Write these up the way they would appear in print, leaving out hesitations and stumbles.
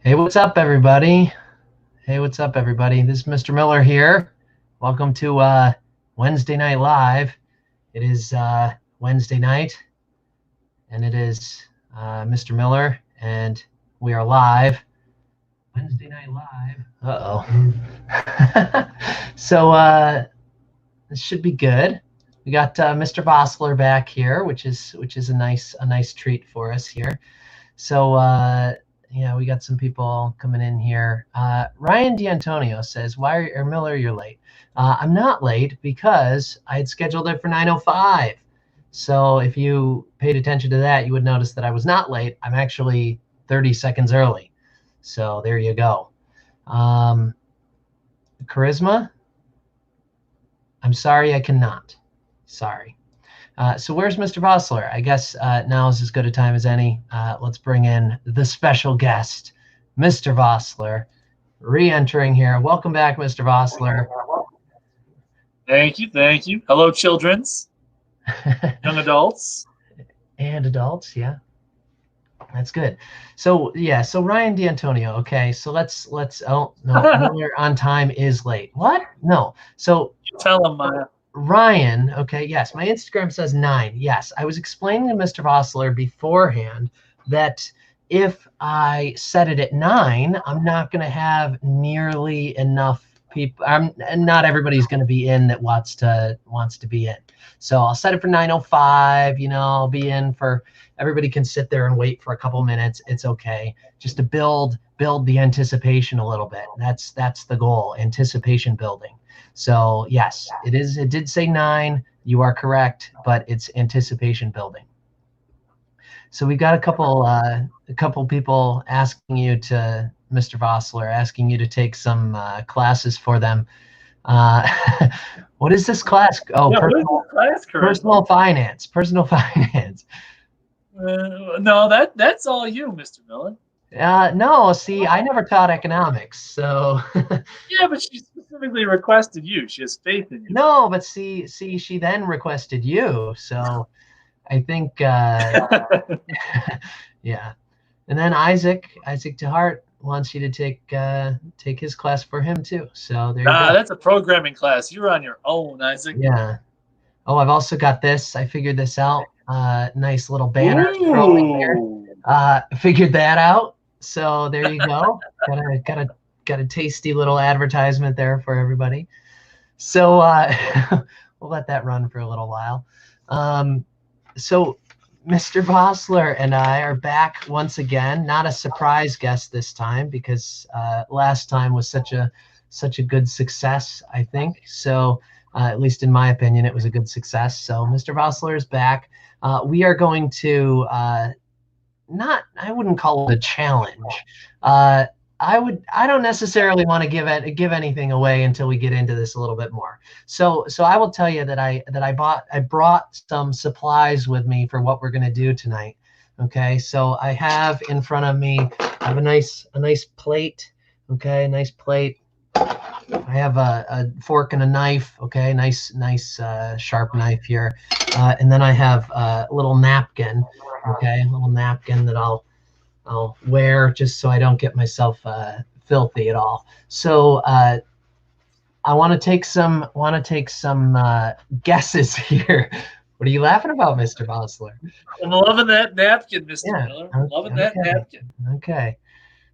Hey, what's up, everybody? Hey, what's up, everybody? This is Mr. Miller here. Welcome to Wednesday Night Live. It is Wednesday night, and it is Mr. Miller, and we are live. Wednesday Night Live. Uh-oh. So this should be good. We got Mr. Vossler back here, which is a nice treat for us here. So yeah, we got some people coming in here. Ryan D'Antonio says, "Why are Miller? You're late." I'm not late because I had scheduled it for 9:05. So if you paid attention to that, you would notice that I was not late. I'm actually 30 seconds early. So there you go. Um, Charisma. I'm sorry, I cannot. Sorry. So where's Mr. Vossler? I guess now is as good a time as any. Let's bring in the special guest, Mr. Vossler, re-entering here. Welcome back, Mr. Vossler. Thank you, thank you. Hello, childrens, young adults. And adults, yeah. That's good. So yeah, so Ryan D'Antonio. Okay, so let's. Oh no, Miller on time is late. What? No. So You tell them, Ryan, okay, yes, my Instagram says 9. Yes, I was explaining to Mr. Vossler beforehand that if I set it at 9, I'm not going to have nearly enough people. And not everybody's going to be in that wants to be in. So I'll set it for 9:05. I'll be in for. Everybody can sit there and wait for a couple minutes. It's okay, just to build the anticipation a little bit. That's the goal, anticipation building. So yes, it is. It did say 9. You are correct, but it's anticipation building. So we got a couple people asking you to, Mr. Vossler, asking you to take some classes for them. Uh, what is this class? Oh, yeah, what is this class personal curriculum? finance. Personal finance. No, that's all you, Mr. Miller. No, see, I never taught economics, so Yeah, but she specifically requested you. She has faith in you. no. But see, she then requested you, so I think yeah. And then Isaac DeHart wants you to take his class for him too. So there you go. That's a programming class. You're on your own, Isaac. Yeah. Oh, I've also got this. I figured this out. Nice little banner scrolling here. Ooh. Figured that out. So there you go. Got a tasty little advertisement there for everybody. So we'll let that run for a little while. So Mr. Vossler and I are back once again. Not a surprise guest this time because last time was such a good success, I think. So at least in my opinion, it was a good success. So Mr. Vossler is back. We are going to I wouldn't call it a challenge. I don't necessarily want to give anything away until we get into this a little bit more. So I will tell you that I brought some supplies with me for what we're going to do tonight. Okay, so I have in front of me, I have a nice plate. Okay, a nice plate. I have a fork and a knife. Okay, nice sharp knife here, and then I have a little napkin. Okay, a little napkin that I'll wear just so I don't get myself filthy at all. So I want to take some guesses here. What are you laughing about, Mr. Vossler? I'm loving that napkin, Mr. Yeah. Miller. Loving that Okay. napkin. Okay.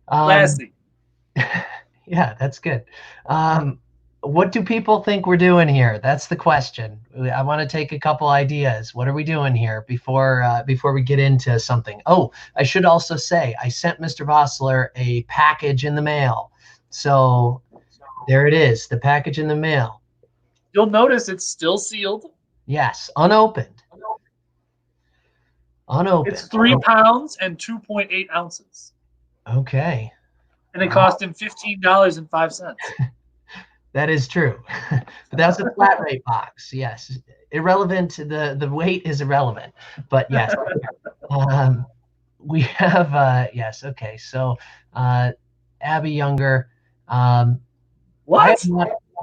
Classy. Yeah, that's good. What do people think we're doing here? That's the question. I want to take a couple ideas. What are we doing here before we get into something? Oh, I should also say I sent Mr. Vossler a package in the mail. So there it is, the package in the mail. You'll notice it's still sealed. Yes, unopened. It's 3 pounds and 2.8 ounces. Okay. And it cost him $15.05. That is true. But that's a flat rate box. Yes. Irrelevant. The weight is irrelevant. But yes. We have yes. Okay. So Abby Younger. What?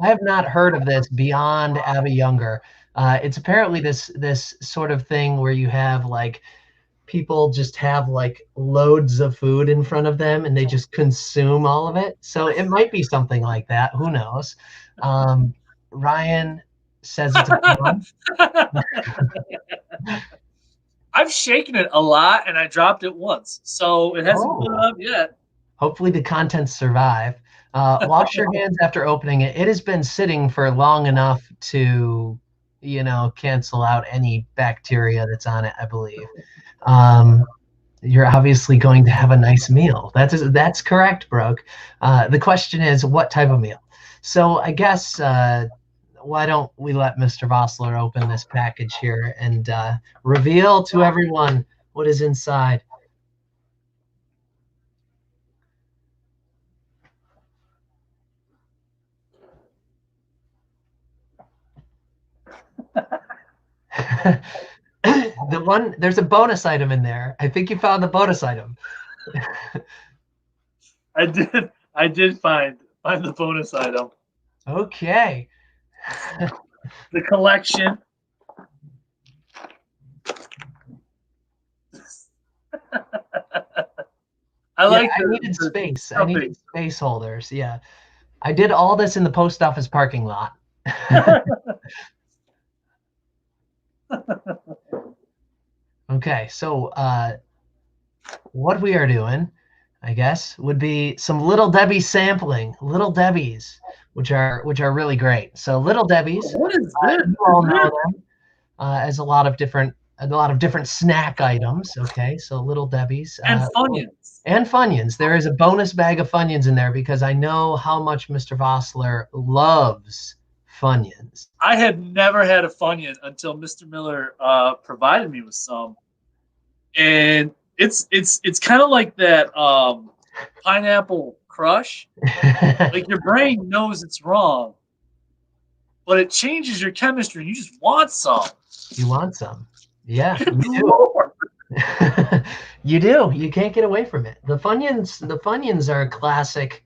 I have not heard of this beyond Abby Younger. It's apparently this sort of thing where you have like people just have like loads of food in front of them and they just consume all of it. So it might be something like that. Who knows? Ryan says it's a bomb. I've shaken it a lot and I dropped it once, so it hasn't Oh, blown up yet. hopefully the contents survive. Wash your hands after opening it. It has been sitting for long enough to, cancel out any bacteria that's on it, I believe. Um, you're obviously going to have a nice meal. That's correct, Brooke. The question is, what type of meal? So I guess why don't we let Mr. Vossler open this package here and reveal to everyone what is inside. There's a bonus item in there. I think you found the bonus item. I did find the bonus item. Okay. The collection. I needed space. I needed space holders. Yeah. I did all this in the post office parking lot. Okay, so what we are doing, I guess, would be some Little Debbie sampling. Little Debbie's, which are really great. So Little Debbie's, what is this? You all know them as a lot of different snack items. Okay, so Little Debbie's and Funyuns. And Funyuns. There is a bonus bag of Funyuns in there because I know how much Mr. Vossler loves Funyuns. I had never had a Funyun until Mr. Miller provided me with some, and it's kind of like that pineapple crush. Like your brain knows it's wrong, but it changes your chemistry. And you just want some. You want some, yeah. You do. You do. You can't get away from it. The Funyuns are a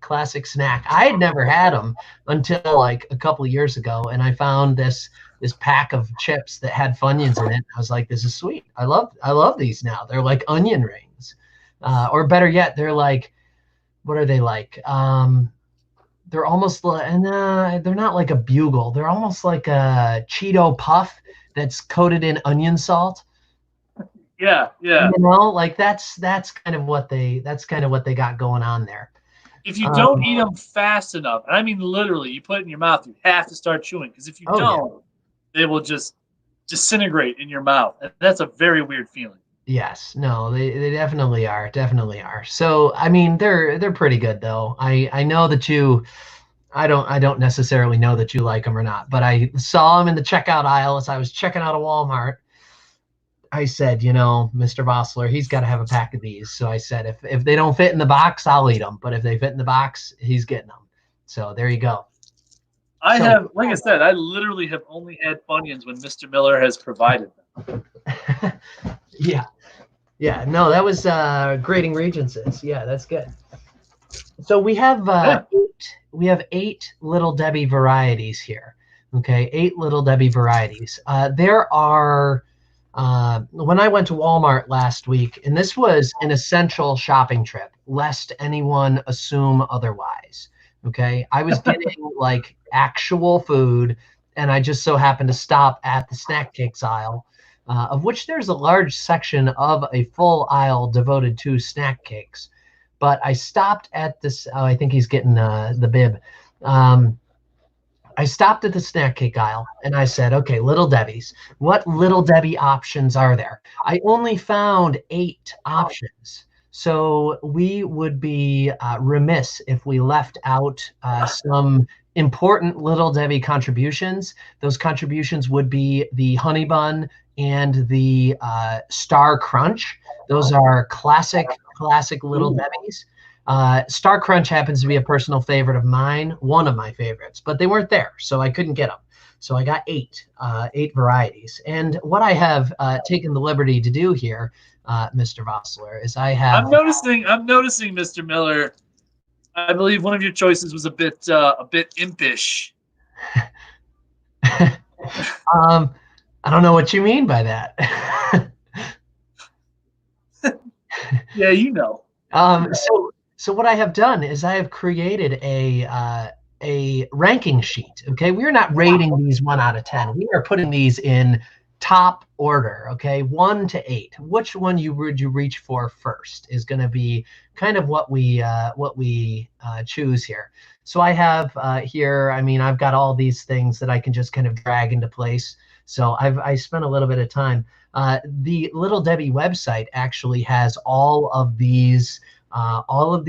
classic snack. I had never had them until like a couple of years ago, and I found this pack of chips that had Funyuns in it. I was like, this is sweet. I love these now. They're like onion rings, or better yet, they're like, what are they like? They're almost and they're not like a bugle. They're almost like a Cheeto puff that's coated in onion salt. Yeah. Like that's kind of what they got going on there. If you don't eat them fast enough, and I mean literally, you put it in your mouth, you have to start chewing because if you don't, they will just disintegrate in your mouth. And that's a very weird feeling. Yes, no, they definitely are, So I mean, they're pretty good though. I know that you. I don't necessarily know that you like them or not, but I saw them in the checkout aisle as I was checking out a Walmart. I said, Mr. Vossler, he's got to have a pack of these. So I said, if they don't fit in the box, I'll eat them. But if they fit in the box, he's getting them. So there you go. Like I said, I literally have only had Funyuns when Mr. Miller has provided them. Yeah. No, that was Grading Regencies. Yeah, that's good. So we have eight Little Debbie varieties here. Okay, 8 Little Debbie varieties. There are. When I went to Walmart last week, and this was an essential shopping trip, lest anyone assume otherwise. Okay, I was getting like actual food, and I just so happened to stop at the snack cakes aisle, of which there's a large section of a full aisle devoted to snack cakes. But I stopped at this. Oh, I think he's getting the bib. I stopped at the snack cake aisle and I said, okay, Little Debbie's. What Little Debbie options are there? I only found 8 options. So we would be remiss if we left out some important Little Debbie contributions. Those contributions would be the Honey Bun and the Star Crunch. Those are classic Little Debbie's. Star Crunch happens to be a personal favorite of mine, one of my favorites, but they weren't there, so I couldn't get them. So I got 8 varieties. And what I have taken the liberty to do here, Mr. Vossler, is I have. I'm noticing, Mr. Miller. I believe one of your choices was a bit impish. I don't know what you mean by that. Yeah, you know. So what I have done is I have created a ranking sheet. Okay, we are not rating these 1 out of 10. We are putting these in top order. Okay, 1 to 8. Which one would you reach for first is going to be kind of what we choose here. So I have here. I mean, I've got all these things that I can just kind of drag into place. So I spent a little bit of time. The Little Debbie website actually has all of these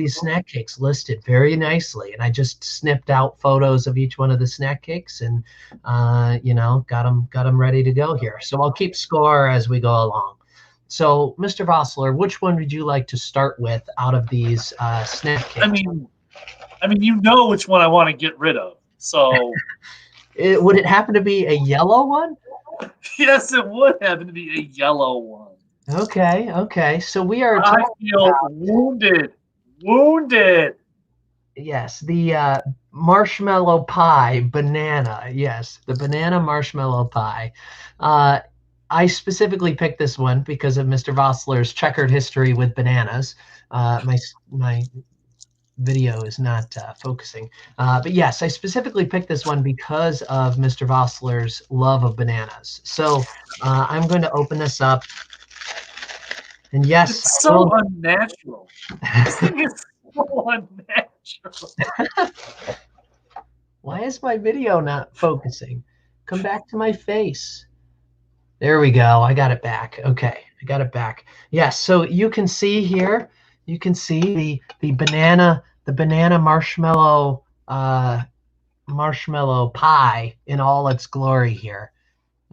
snack cakes listed very nicely, and I just snipped out photos of each one of the snack cakes and got them ready to go here. So I'll keep score as we go along. So Mr. Vossler, which one would you like to start with out of these snack cakes? I mean, you know which one I want to get rid of. So would it happen to be a yellow one? Yes, it would happen to be a yellow one. Okay. So we are. I feel wounded. Yes, the marshmallow pie banana. Yes, the banana marshmallow pie. I specifically picked this one because of Mr. Vossler's checkered history with bananas. My video is not focusing. But yes, I specifically picked this one because of Mr. Vossler's love of bananas. So I'm going to open this up. And yes, it's so unnatural. This thing is so unnatural. Why is my video not focusing? Come back to my face. There we go. I got it back. Okay, I got it back. Yes, so you can see here, you can see the banana marshmallow marshmallow pie in all its glory here.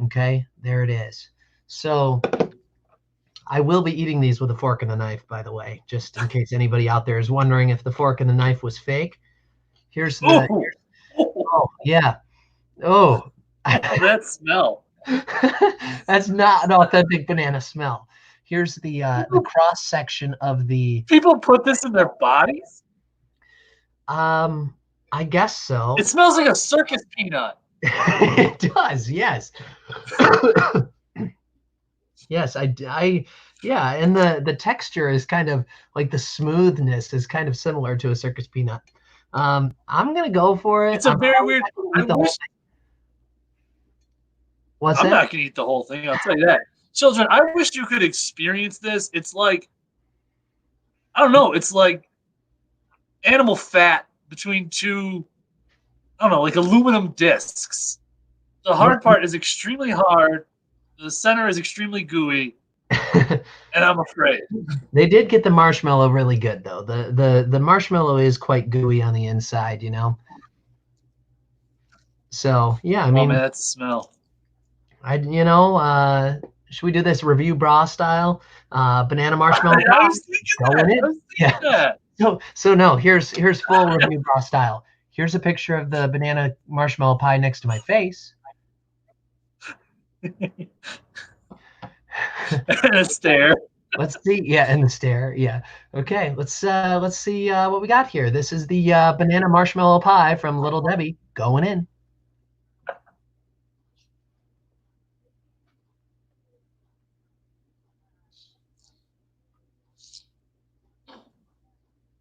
Okay, there it is. So I will be eating these with a fork and a knife, by the way, just in case anybody out there is wondering if the fork and the knife was fake. Here's the. Oh yeah. Oh. That smell. That's not an authentic banana smell. Here's the cross section of the. People put this in their bodies? I guess so. It smells like a circus peanut. It does, yes. Yes, yeah, and the texture is kind of like the smoothness is kind of similar to a circus peanut. I'm gonna go for it. It's a very weird. What's I'm that? not gonna eat the whole thing. I'll tell you that. Children, I wish you could experience this. It's like, I don't know. It's like animal fat between two, I don't know, like aluminum discs. The hard part is extremely hard. The center is extremely gooey, and I'm afraid. They did get the marshmallow really good, though. The marshmallow is quite gooey on the inside, you know. So yeah, I mean, man, that's the smell. Should we do this review bra style? Banana marshmallow. Yeah. So no, here's full review bra style. Here's a picture of the banana marshmallow pie next to my face. And a stare. Let's see. Yeah, and the stare. Yeah. Okay. Let's see what we got here. This is the banana marshmallow pie from Little Debbie going in.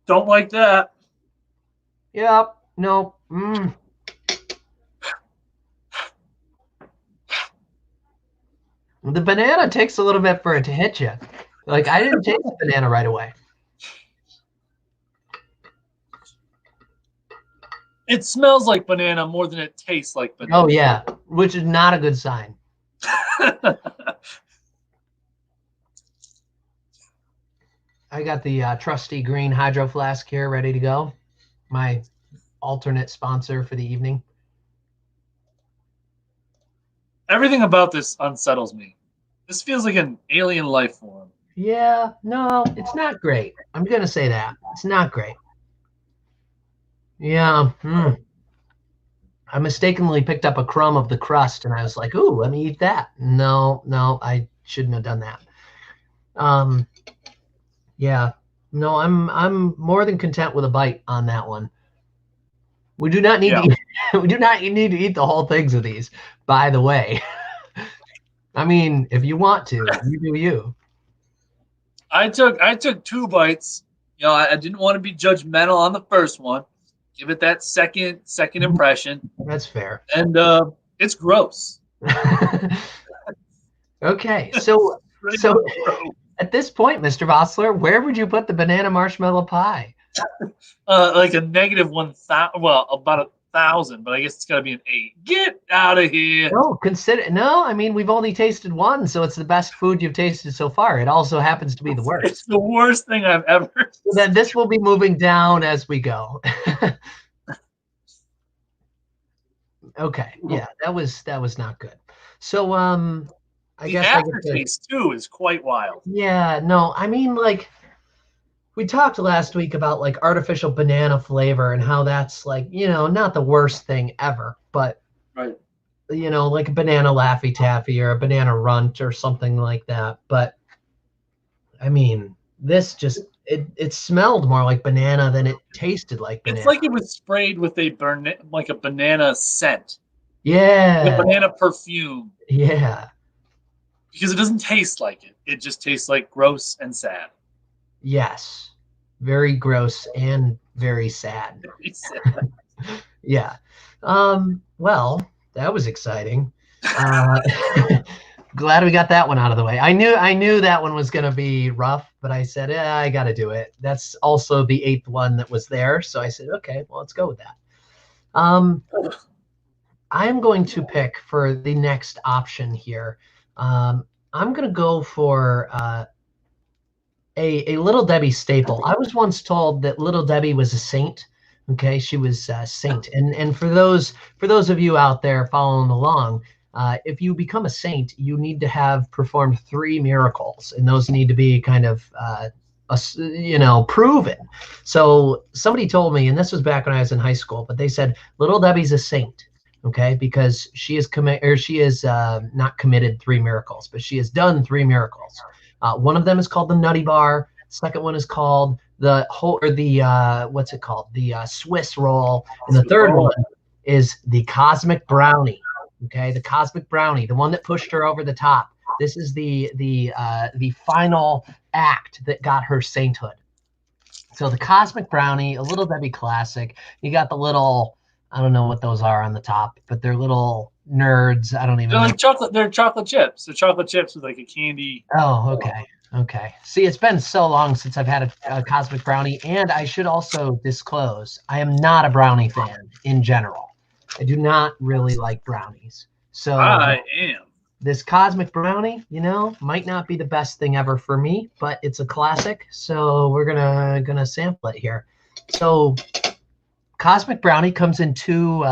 Don't like that. Yep. No. The banana takes a little bit for it to hit you. Like, I didn't taste the banana right away. It smells like banana more than it tastes like banana. Oh, yeah, which is not a good sign. I got the trusty green hydro flask here ready to go. My alternate sponsor for the evening. Everything about this unsettles me. This feels like an alien life form. Yeah, no, it's not great. I'm going to say that. It's not great. Yeah. I mistakenly picked up a crumb of the crust and I was like, ooh, let me eat that. No, I shouldn't have done that. Yeah. No, I'm more than content with a bite on that one. We do not need we do not need to eat the whole things of these, by the way. I mean, if you want to, you do you. I took 2 bites. You know, I didn't want to be judgmental on the first one. Give it that second impression, That's fair. and it's gross. Okay, so Straight so up gross. at this point, Mr. Vossler, where would you put the banana marshmallow pie? Like a -1,000. Well, about 1,000, but I guess it's got to be an 8. Get out of here. No, I mean, we've only tasted one, so it's the best food you've tasted so far. It also happens to be the It's worst. the worst thing I've ever. So then this will be moving down as we go. Okay, yeah, that was not good. So I The guess I get to, aftertaste too is quite wild. yeah, no, I mean, like, we talked last week about like artificial banana flavor and how that's like, not the worst thing ever, but Right. like a banana Laffy Taffy or a banana Runt or something like that. But I mean, this just it smelled more like banana than it tasted like banana. It's like it was sprayed with like a banana scent, a Yeah, banana perfume, yeah, because it doesn't taste like it. It just tastes like gross and sad. yes. Very gross and very sad. Yeah. Well, that was exciting. Uh, glad we got that one out of the way. I knew that one was going to be rough, but I said, yeah, I got to do it. That's also the 8th one that was there. So I said, okay, well, let's go with that. I'm going to pick for the next option here. I'm going to go for a Little Debbie staple. I was once told that Little Debbie was a saint. Okay, she was a saint, and for those of you out there following along, if you become a saint, you need to have performed 3 miracles, and those need to be kind of proven. So somebody told me, and this was back when I was in high school, but they said Little Debbie's a saint. Okay, because she is not committed 3 miracles, but she has done 3 miracles. One of them is called the Nutty Bar. Second one is called the what's it called? The Swiss roll. And the third one is the Cosmic Brownie. Okay, the Cosmic Brownie, the one that pushed her over the top. This is the final act that got her sainthood. So the Cosmic Brownie, a Little Debbie classic. You got the little, I don't know what those are on the top, but they're little nerds. I don't even They're know. like chocolate. They're chocolate chips. They're chocolate chips with like a candy. Oh, okay. Okay. See, it's been so long since I've had a Cosmic Brownie, and I should also disclose I am not a brownie fan in general. I do not really like brownies. So I am. this Cosmic Brownie, might not be the best thing ever for me, but it's a classic. So we're gonna sample it here. So Cosmic Brownie comes in two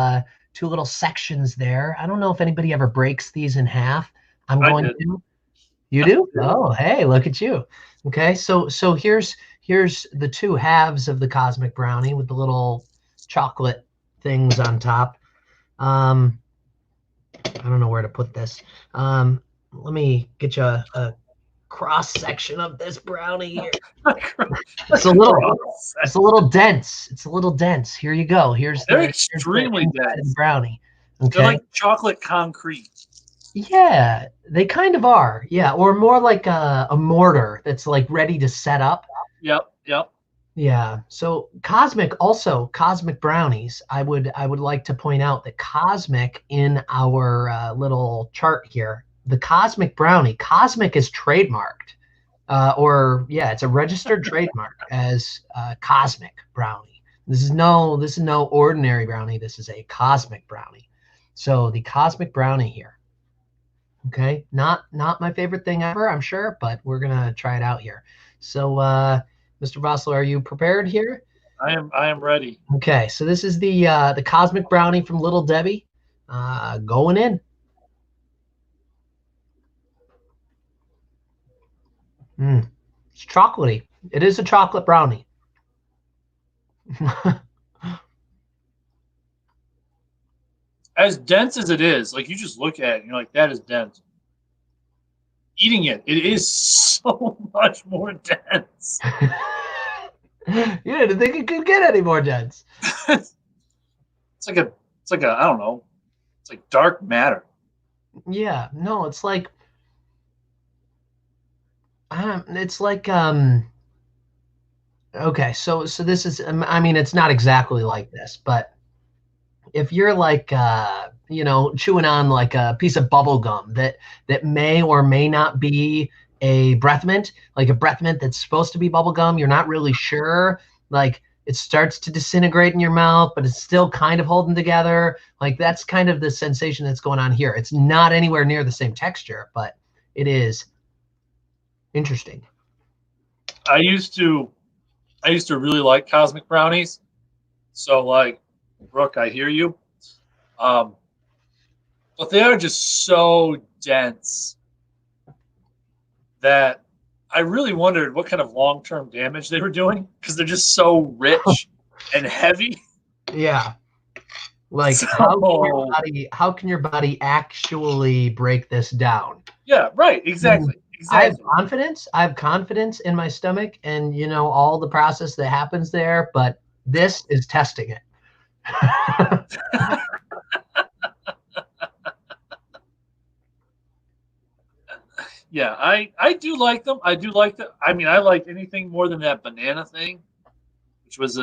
little sections there. I don't know if anybody ever breaks these in half. I'm going to. You do? Oh, hey, look at you. Okay, so here's the 2 halves of the Cosmic Brownie with the little chocolate things on top. I don't know where to put this. Let me get you a cross section of this brownie here. It's a little dense. It's a little dense. Here you go. They're extremely dense. Brownie. Okay. They're like chocolate concrete. Yeah, they kind of are. Yeah, or more like a mortar that's like ready to set up. Yep. Yeah. So cosmic brownies. I would like to point out that cosmic in our little chart here, the Cosmic Brownie, cosmic is trademarked, it's a registered trademark as Cosmic Brownie. This is no ordinary brownie. This is a Cosmic Brownie. So the Cosmic Brownie here. Okay, not my favorite thing ever, I'm sure, but we're gonna try it out here. So, Mr. Vossler, are you prepared here? I am ready. Okay, so this is the Cosmic Brownie from Little Debbie, going in. It's chocolatey. It is a chocolate brownie. As dense as it is, like you just look at it and you're like, that is dense. Eating it is so much more dense. You didn't think it could get any more dense. It's like a I don't know. It's like dark matter. Yeah, no, it's like It's like okay, so this is I mean it's not exactly like this, but if you're like chewing on like a piece of bubble gum that may or may not be a breath mint, like a breath mint that's supposed to be bubble gum, you're not really sure. Like it starts to disintegrate in your mouth, but it's still kind of holding together. Like that's kind of the sensation that's going on here. It's not anywhere near the same texture, but it is interesting. I used to really like cosmic brownies. So like, Brooke, I hear you. Um, but they are just so dense that I really wondered what kind of long-term damage they were doing because they're just so rich and heavy. Yeah. Like So how can your body actually break this down? yeah, right, And exactly, I have exactly. confidence. I have confidence in my stomach and all the process that happens there, but this is testing it. Yeah, I do like them. I do like the. I mean, I like anything more than that banana thing, which was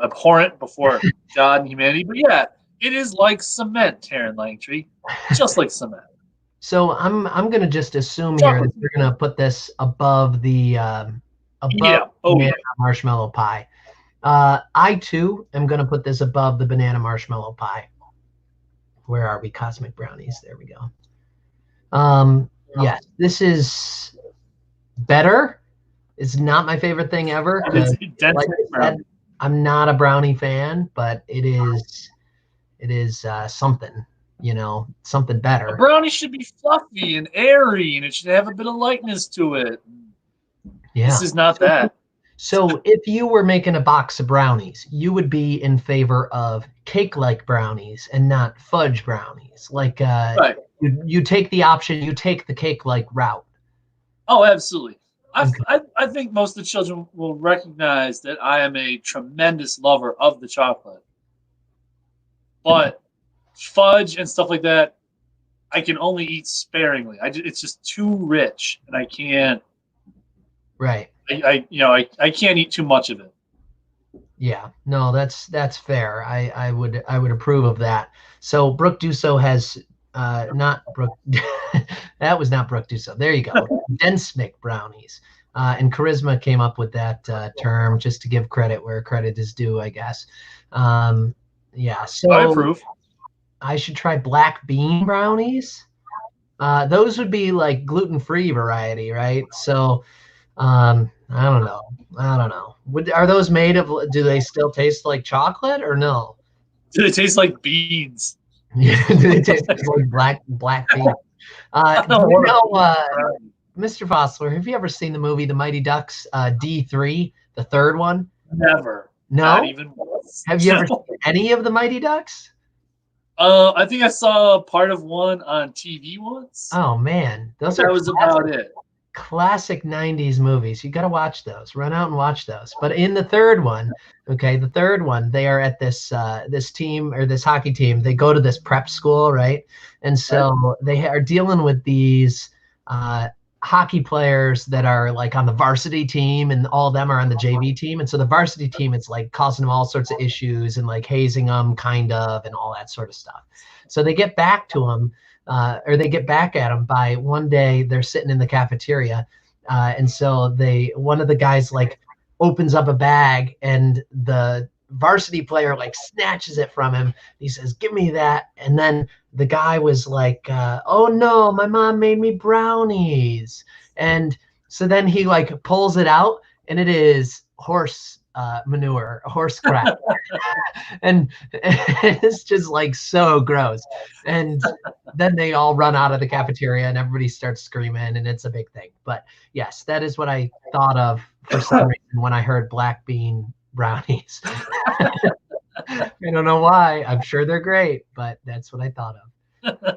abhorrent before God and humanity. But yeah, it is like cement, Taryn Langtree, just like cement. So I'm gonna just assume here that Chocolate. we're gonna put this above the Yeah. Oh banana yeah. marshmallow pie. I too am gonna put this above the banana marshmallow pie. Where are we? Cosmic brownies. There we go. Yes, this is better. It's not my favorite thing ever And it's because, like dented I said, brown. I'm not a brownie fan, but it is something, something A better. brownie should be fluffy and airy, and it should have a bit of lightness to it. This Yeah. is not that. So if you were making a box of brownies, you would be in favor of cake-like brownies and not fudge brownies. Like Right. you take the option, you take the cake-like route. Oh, absolutely. Okay. I think most of the children will recognize that I am a tremendous lover of the chocolate, but fudge and stuff like that, I can only eat sparingly. It's just too rich, and I can't. Right. I can't eat too much of it. Yeah, no, that's fair. I would approve of that. So Brooke Duso has not Brooke that was not Brooke Duso. There you go. Densmic brownies. And Charisma came up with that term just to give credit where credit is due, I guess. Um, yeah, I so approve. I should try black bean brownies. Those would be like gluten-free variety, right? So I don't know. I don't know. Are those made of? Do they still taste like chocolate or no? Do they taste like beans? Do they taste like black bean? I Do don't you want to know, bean brownie. Mr. Vossler? Have you ever seen the movie The Mighty Ducks D3, the third one? Never. Not No. even once. Have you ever No. seen any of the Mighty Ducks? I think I saw part of one on TV once. Oh man, those are That was about it. classic 90s movies. You got to watch those. Run out and watch those. But in the third one, okay, the third one, they are at this team or this hockey team. They go to this prep school, right? And Right? so they are dealing with these uh, hockey players that are like on the varsity team, and all of them are on the JV team. And so the varsity team is like causing them all sorts of issues and like hazing them, kind of, and all that sort of stuff. So they get back to them or they get back at him by one day they're sitting in the cafeteria, and so one of the guys like opens up a bag and the varsity player like snatches it from him. He says, "Give me that," and then the guy was like, "Oh no, my mom made me brownies," and so then he like pulls it out and it is horse manure, horse crap, and it's just like so gross. And then they all run out of the cafeteria and everybody starts screaming and it's a big thing. But yes, that is what I thought of for some reason when I heard black bean brownies. I don't know why. I'm sure they're great, but that's what I thought of.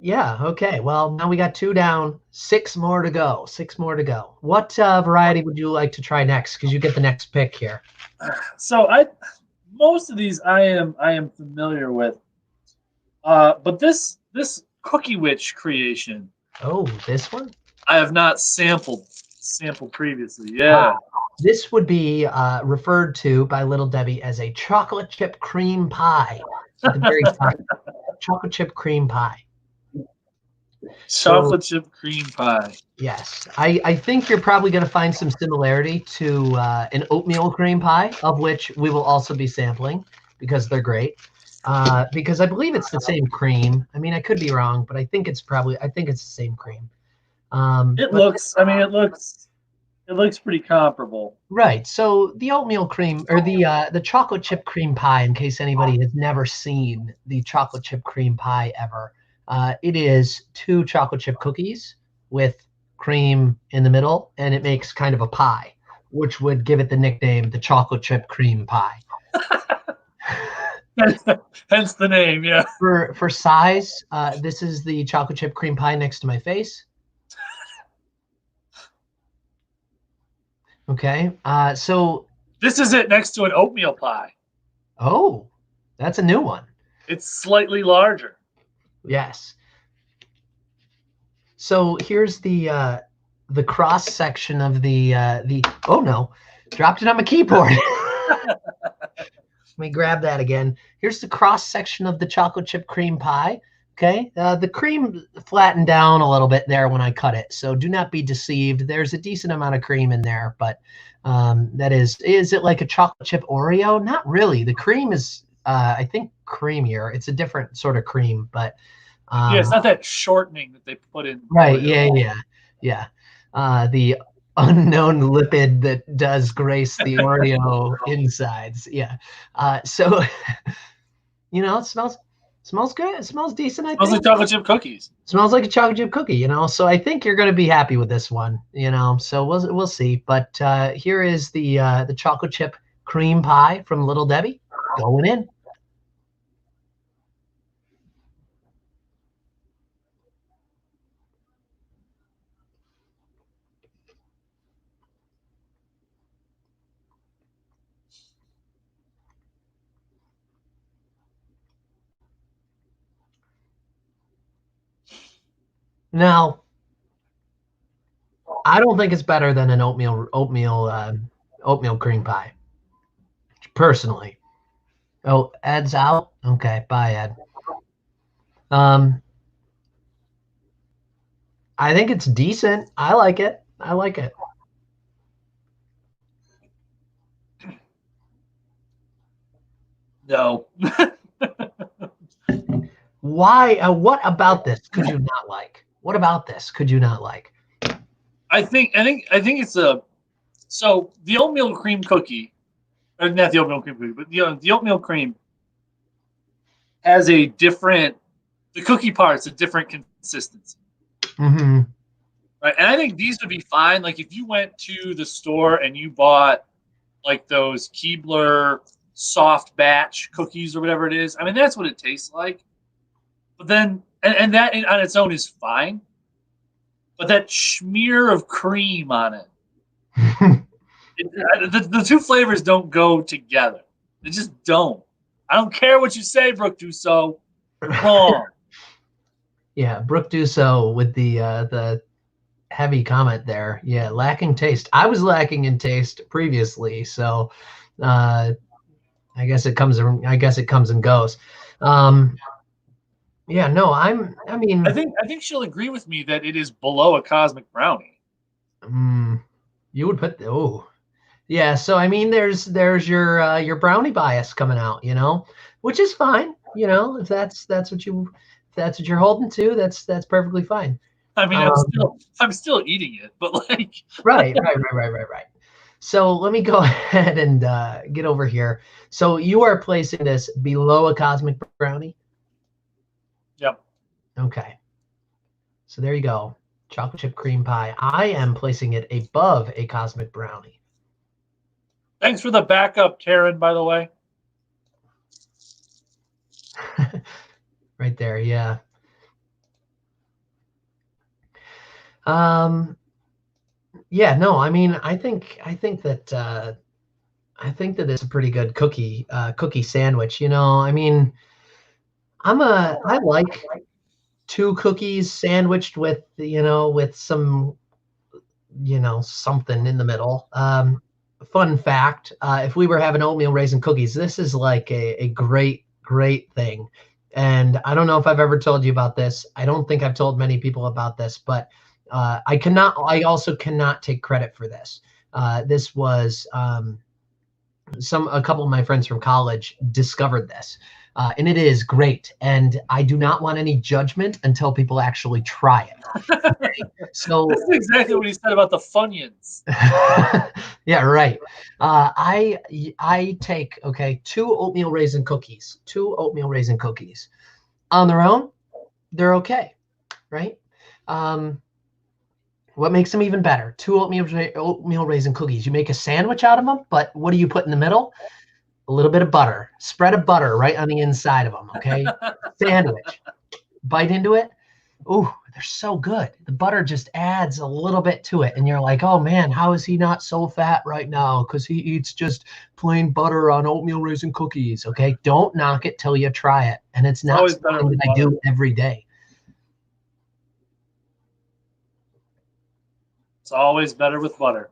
Yeah, okay. Well, now we got two down, six more to go. Six more to go. What variety would you like to try next? Because you get the next pick here. So most of these I am familiar with. But this Cookie Witch creation, Oh, this one? I have not sampled previously. Yeah. This would be referred to by Little Debbie as a chocolate chip cream pie. At the very top, chocolate chip cream pie. So Chocolate chip cream pie. yes, I think you're probably going to find some similarity to an oatmeal cream pie, of which we will also be sampling because they're great. Because I believe it's the same cream. I mean, I could be wrong, but I think it's the same cream. It But looks. I mean, it looks. It looks pretty comparable. right. So the oatmeal cream or the chocolate chip cream pie, in case anybody has never seen the chocolate chip cream pie ever, it is two chocolate chip cookies with cream in the middle, and it makes kind of a pie, which would give it the nickname the chocolate chip cream pie. Hence the name. Yeah. For size, this is the chocolate chip cream pie next to my face. Okay. So This is it next to an oatmeal pie. oh, that's a new one. It's slightly larger. Yes. So here's the cross section of the oh no, dropped it on my keyboard. Let me grab that again. Here's the cross section of the chocolate chip cream pie. Okay, the cream flattened down a little bit there when I cut it, so do not be deceived. There's a decent amount of cream in there, but that is it like a chocolate chip Oreo? Not really. The cream is, I think, creamier. It's a different sort of cream, but Yeah, it's not that shortening that they put in. right. Oreo. Yeah. The unknown lipid that does grace the Oreo insides. Yeah. So it smells good. It smells decent. I Smells like think chocolate chip cookies. smells like a chocolate chip cookie. So I think you're going to be happy with this one. So we'll see. But here is the chocolate chip cream pie from Little Debbie going in. Now, I don't think it's better than an oatmeal cream pie, personally. Oh, Ed's out. Okay, bye, Ed. Um, I think it's decent. I like it. I like it. No. Why? What about this could you not like? What about this could you not like? I think it's a so the oatmeal cream cookie, or not the oatmeal cream cookie, but the oatmeal cream has a different. The cookie part's a different consistency. Mm-hmm. Right. And I think these would be fine. Like if you went to the store and you bought like those Keebler soft batch cookies or whatever it is. I mean, that's what it tastes like. But then, and that on its own is fine. But that smear of cream on it, the two flavors don't go together. They just don't. I don't care what you say, Brooke Dussault. You're wrong. Yeah, Brooke Dusso with the heavy comment there. Yeah, lacking taste. I was lacking in taste previously, so I guess it comes and goes. Yeah, no, I mean, I think she'll agree with me that it is below a cosmic brownie. you would put yeah. So I mean, there's your brownie bias coming out, which is fine. If that's what you're holding to, that's perfectly fine. I mean, I'm still eating it, but like right. So let me go ahead and get over here. So you are placing this below a cosmic brownie. Yep. Okay. So there you go. Chocolate chip cream pie. I am placing it above a cosmic brownie. Thanks for the backup, Karen, by the way. Right there, yeah. Yeah, no, I mean, I think that it's a pretty good cookie sandwich. I mean, I like 2 cookies sandwiched with, with some, something in the middle. Fun fact, if we were having oatmeal raisin cookies, this is like a great, great thing. And I don't know if I've ever told you about this. I don't think I've told many people about this, but I also cannot take credit for this. This was a couple of my friends from college discovered this. And it is great. And I do not want any judgment until people actually try it. Okay? So This is exactly what he said about the Funyuns. yeah, right. I take 2 oatmeal raisin cookies. 2 oatmeal raisin cookies on their own, they're okay, right? What makes them even better? 2 oatmeal raisin cookies. You make a sandwich out of them, but what do you put in the middle? A little bit of butter. Spread of butter right on the inside of them, okay? Sandwich. Bite into it. Ooh, they're so good. The butter just adds a little bit to it. And you're like, oh man, how is he not so fat right now? Because he eats just plain butter on oatmeal raisin cookies, okay? Don't knock it till you try it. And it's not something that I do every day. It's always better with butter.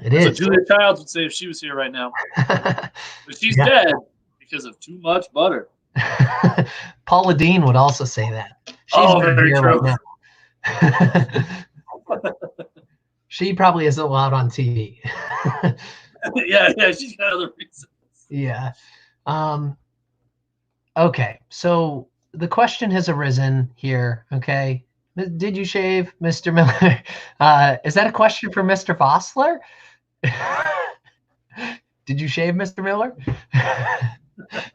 It is. That's what Julia Childs would say if she was here right now. But she's dead because of too much butter. Paula Deen would also say that. She's very true. Right now. She probably isn't allowed on TV. yeah, she's got other reasons. Yeah. Okay, so the question has arisen here, okay? Did you shave, Mr. Miller? Is that a question for Mr. Vossler? Did you shave, Mr. Miller?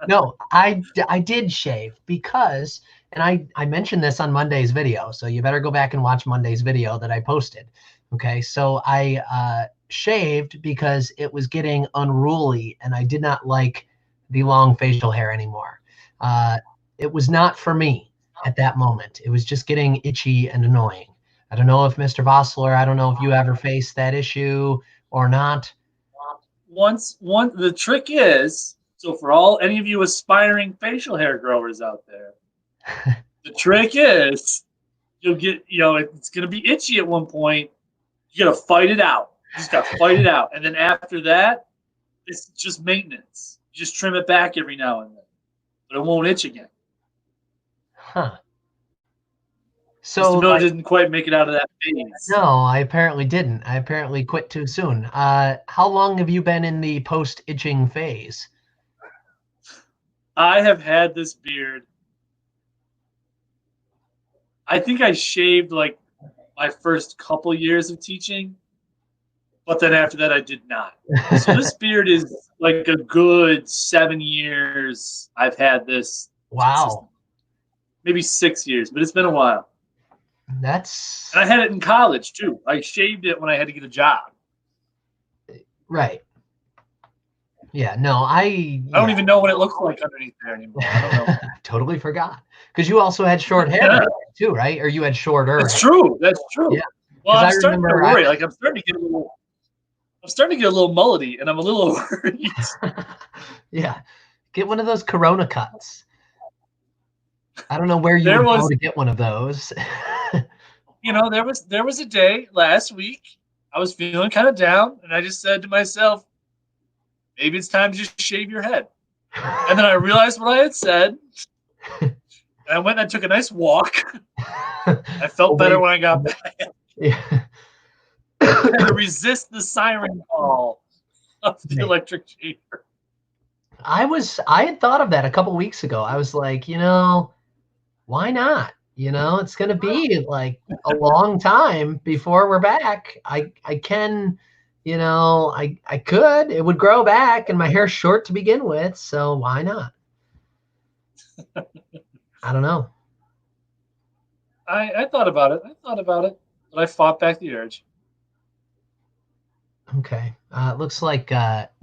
No, I did shave because, and I mentioned this on Monday's video, so you better go back and watch Monday's video that I posted. Okay, so I shaved because it was getting unruly and I did not like the long facial hair anymore. It was not for me at that moment. It was just getting itchy and annoying. I don't know if Mr. Vossler, I don't know if you ever faced that issue or not. The trick is, so for any of you aspiring facial hair growers out there, the trick is you'll get, it's going to be itchy at one point. You got to fight it out. You just got to fight it out. And then after that, it's just maintenance. You just trim it back every now and then, but it won't itch again. Huh. So Mr. Miller didn't quite make it out of that phase. No, I apparently didn't. I apparently quit too soon. How long have you been in the post-itching phase? I have had this beard. I think I shaved like my first couple years of teaching, but then after that I did not. So this beard is like a good 7 years I've had this. Wow. Maybe 6 years, but it's been a while. And I had it in college too. I shaved it when I had to get a job. Right. Yeah, no, I don't even know what it looks like underneath there anymore. I don't know. Totally forgot. Because you also had short hair too, right? Or you had shorter. That's true. That's true. Yeah. Well, I'm starting to worry. I'm starting to get a little mullety, and I'm a little worried. Yeah. Get one of those Corona cuts. I don't know where you would go to get one of those. There was a day last week I was feeling kind of down, and I just said to myself, maybe it's time to just shave your head. And then I realized what I had said, and I went and I took a nice walk. I felt better when I got back. Yeah. I had to resist the siren call of the electric shaver. I had thought of that a couple weeks ago. I was like, why not? It's going to be like a long time before we're back. I can, I could, it would grow back, and my hair's short to begin with. So why not? I don't know. I thought about it. But I fought back the urge. Okay. It looks like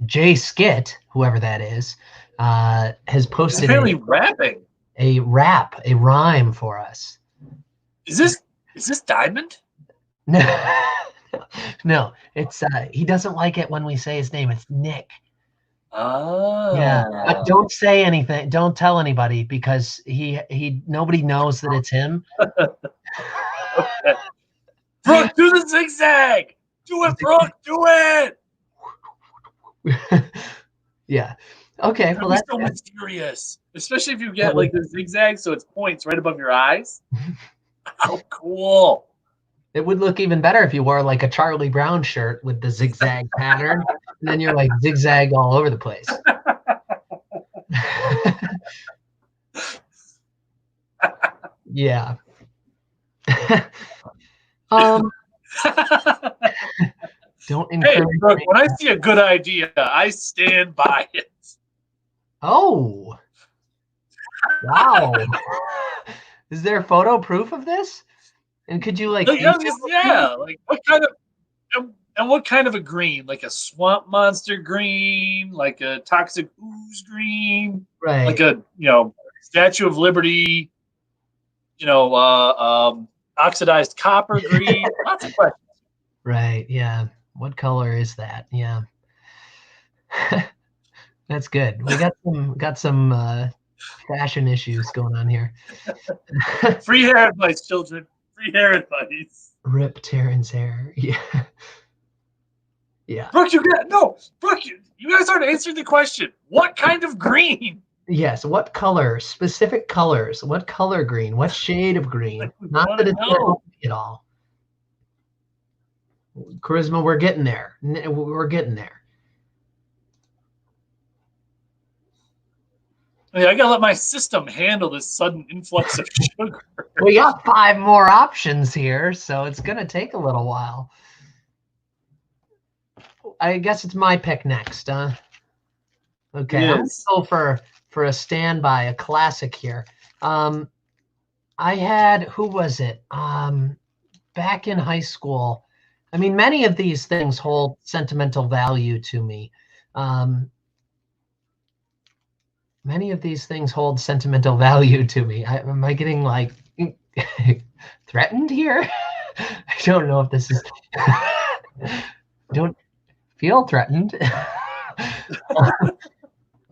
Jay Skit, whoever that is, has posted apparently rapping. A rhyme for us. Is this Diamond? No, it's he doesn't like it when we say his name. It's Nick. Yeah, but Ah. don't say anything. Don't tell anybody because nobody knows that it's him. Okay. Brooke, do the zigzag. Do it, Brooke. Do it. Yeah. Okay. That'd Well, be that's so good. mysterious, especially if you That get would, like the zigzag, so it's points right above your eyes. How cool! it would look even better if you wore like a Charlie Brown shirt with the zigzag pattern, and then you're like zigzag all over the place. Yeah. um. Don't Hey, encourage Brooke, me. when I see a good idea, I stand by it. Oh. Wow. Is there photo proof of this? And could you like Like, email it to me? yeah, like what kind of and what kind of a green? Like a swamp monster green, like a toxic ooze green, like Right. a Statue of Liberty, oxidized copper green. Lots of questions. Right. Yeah. What color is that? Yeah. That's good. We got some fashion issues going on here. Free hair advice, children. Free hair advice. Rip Terran's hair. Yeah. Yeah. Brooke, Brooke, you guys aren't answering the question. What kind of green? Yes. What color? Specific colors. What color green? What shade of green? We Not want that to it's not know. at all. Charisma, we're getting there. We're getting there. I gotta let my system handle this sudden influx of sugar. We got 5 more options here, so it's gonna take a little while. I guess it's my pick next, huh? Okay, It I'm gonna is. go for a standby, a classic here. I had, who was it? Back in high school. I mean, many of these things hold sentimental value to me. Many of these things hold sentimental value to me. Am I getting like threatened here? I don't know if this is. Don't feel threatened.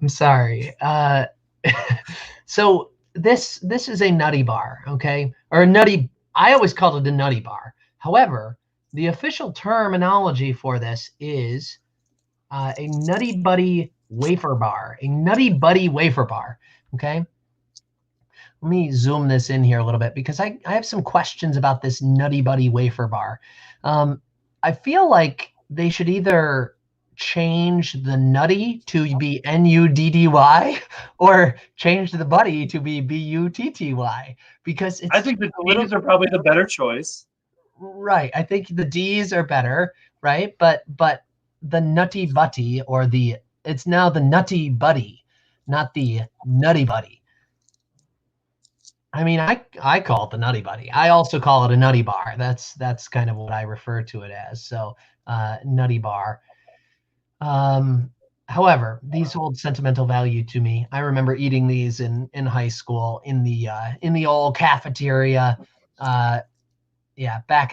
I'm sorry. So this is a nutty bar, okay, or a nutty. I always called it a nutty bar. However, the official terminology for this is a Nutty Buddy wafer bar. A Nutty Buddy wafer bar. Okay. Let me zoom this in here a little bit because I have some questions about this Nutty Buddy wafer bar. I feel like they should either change the nutty to be Nuddy or change the buddy to be Butty because I it's think the a little D's are probably the better choice. right. I think the D's are better, right? But the Nutty Buddy or it's now the Nutty Buddy, not the Nutty Buddy. I mean, I call it the Nutty Buddy. I also call it a Nutty Bar. That's kind of what I refer to it as. So, Nutty Bar. However, these hold sentimental value to me. I remember eating these in high school in the old cafeteria. Yeah, back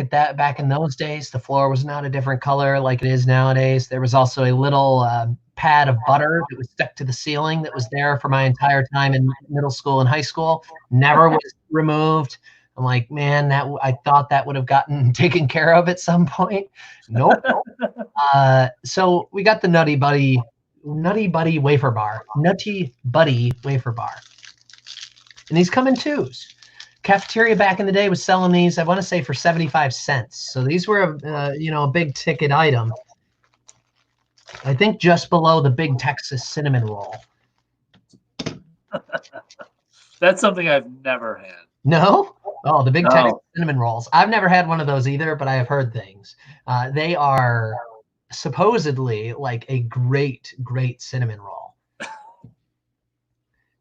in those days, the floor was not a different color like it is nowadays. There was also a little pad of butter that was stuck to the ceiling that was there for my entire time in middle school and high school. Never was removed. I'm like, man, I thought that would have gotten taken care of at some point. Nope. So we got the Nutty Buddy wafer bar, Nutty Buddy wafer bar, and these come in twos. Cafeteria back in the day was selling these, I want to say, for 75 cents. So these were a big ticket item. I think just below the Big Texas cinnamon roll. That's something I've never had. No? Oh, the Big No. Texas cinnamon rolls. I've never had one of those either, but I have heard things. They are supposedly like a great, great cinnamon roll.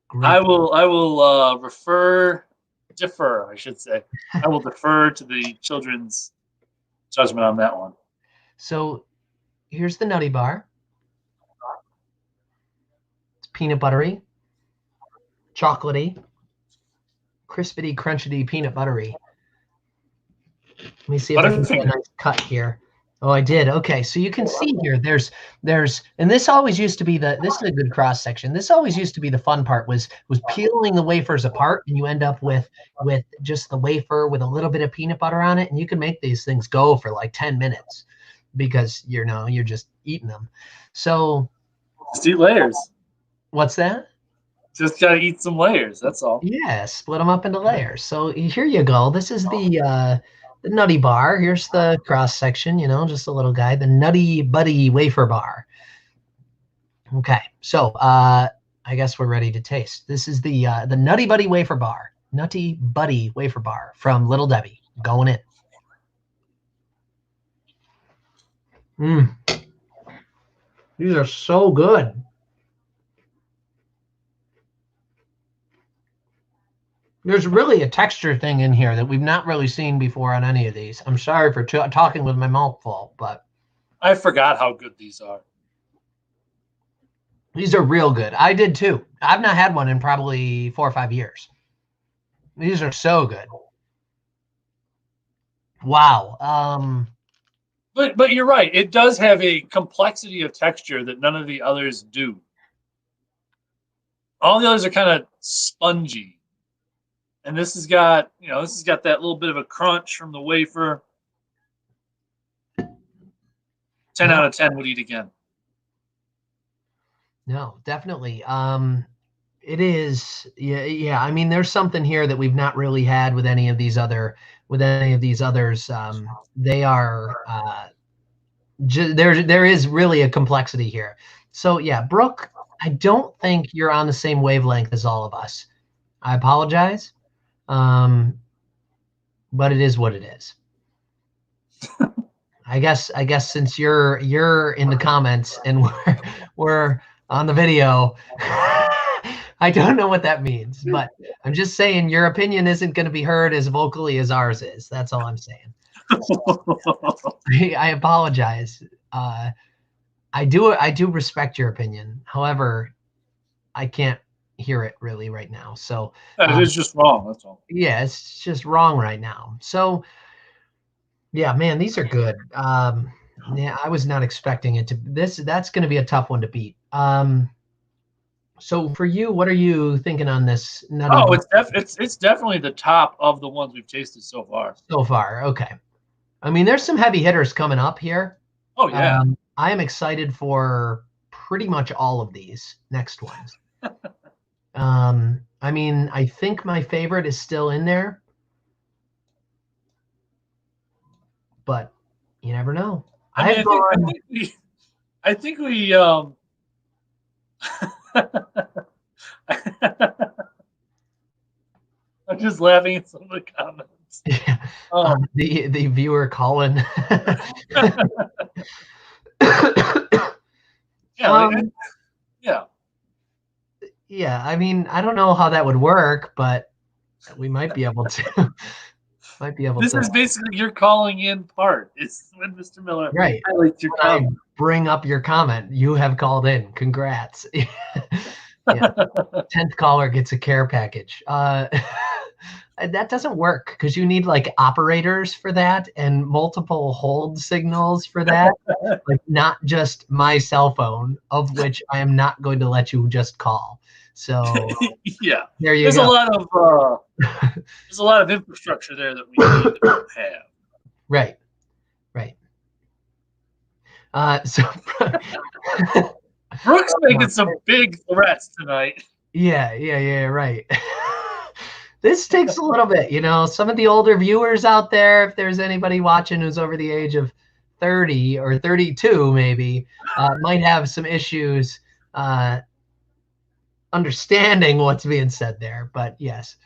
Great. I will defer, I should say. I will defer to the children's judgment on that one. So here's the Nutty Bar. It's peanut buttery, chocolatey, crispity, crunchity, peanut buttery. Let me see if I can get a nice cut here. Oh, I did. Okay, so you can see here. And this always used to be this is a good cross section. This always used to be the fun part was peeling the wafers apart, and you end up with just the wafer with a little bit of peanut butter on it, and you can make these things go for like 10 minutes because you're just eating them. So Just eat layers. what's that? Just gotta eat some layers. That's all. Yeah, split them up into layers. So here you go. This is the nutty bar. Here's the cross section, just a little guy, the Nutty Buddy wafer bar. Okay, so I guess we're ready to taste. This is the Nutty Buddy wafer bar, Nutty Buddy wafer bar from Little Debbie. Going in. These are so good. There's really a texture thing in here that we've not really seen before on any of these. I'm sorry for talking with my mouth full, but I forgot how good these are. These are real good. I did too. I've not had one in probably 4 or 5 years. These are so good. Wow. But you're right. It does have a complexity of texture that none of the others do. All the others are kind of spongy. And this has got that little bit of a crunch from the wafer. 10 out of 10 would eat again. No, definitely. It is. Yeah. I mean, there's something here that we've not really had with any of these others. They are. There is really a complexity here. So yeah, Brooke, I don't think you're on the same wavelength as all of us. I apologize. But it is what it is. I guess since you're in the comments and we're on the video, I don't know what that means, but I'm just saying your opinion isn't going to be heard as vocally as ours is. That's all I'm saying. I apologize. I do respect your opinion. However, I can't hear it really right now. So it's just wrong. That's all. Yeah, it's just wrong right now. So yeah, man, these are good. Yeah, I was not expecting it to that's going to be a tough one to beat. So for you, what are you thinking on this? It's definitely the top of the ones we've tasted so far. So far, okay. I mean, there's some heavy hitters coming up here. Oh yeah. I am excited for pretty much all of these next ones. I mean, I think my favorite is still in there, but you never know. I think we I'm just laughing at some of the comments. Yeah. The viewer Colin. Yeah. Yeah, I mean, I don't know how that would work, but we might be able to. This is basically your calling in part. It's when Mr. Miller highlights your comment. Bring up your comment. You have called in. Congrats. Yeah. 10th caller gets a care package. That doesn't work because you need like operators for that and multiple hold signals for that. Like not just my cell phone, of which I am not going to let you just call. So yeah, there you there's go. There's a lot of infrastructure there that we need to have. Right. So Brooke's making some big threats tonight. Yeah, right. This takes a little bit, some of the older viewers out there, if there's anybody watching who's over the age of 30 or 32 maybe, might have some issues understanding what's being said there, but yes.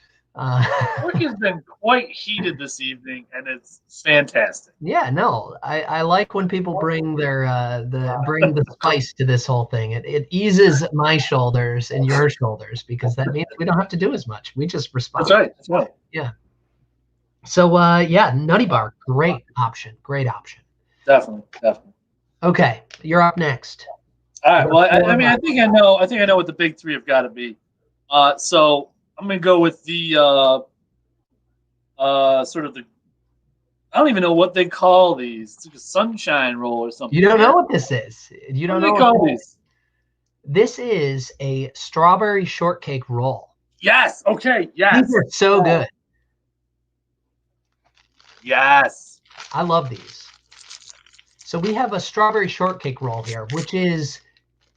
Brooke has been quite heated this evening, and it's fantastic. Yeah, no, I like when people bring bring the spice to this whole thing. It eases my shoulders and your shoulders because that means we don't have to do as much. We just respond. That's right. Yeah. So Nutty Bar, great option. Definitely. Okay, you're up next. All right. Well, I mean, I think I know what the big three have got to be. So I'm gonna go with the sort of the. I don't even know what they call these. It's like a sunshine roll or something. You don't know what this is. You What don't do know they what call these? this is. A strawberry shortcake roll. Yes. Okay. These Yes. are so good. Yes. I love these. So we have a strawberry shortcake roll here, which is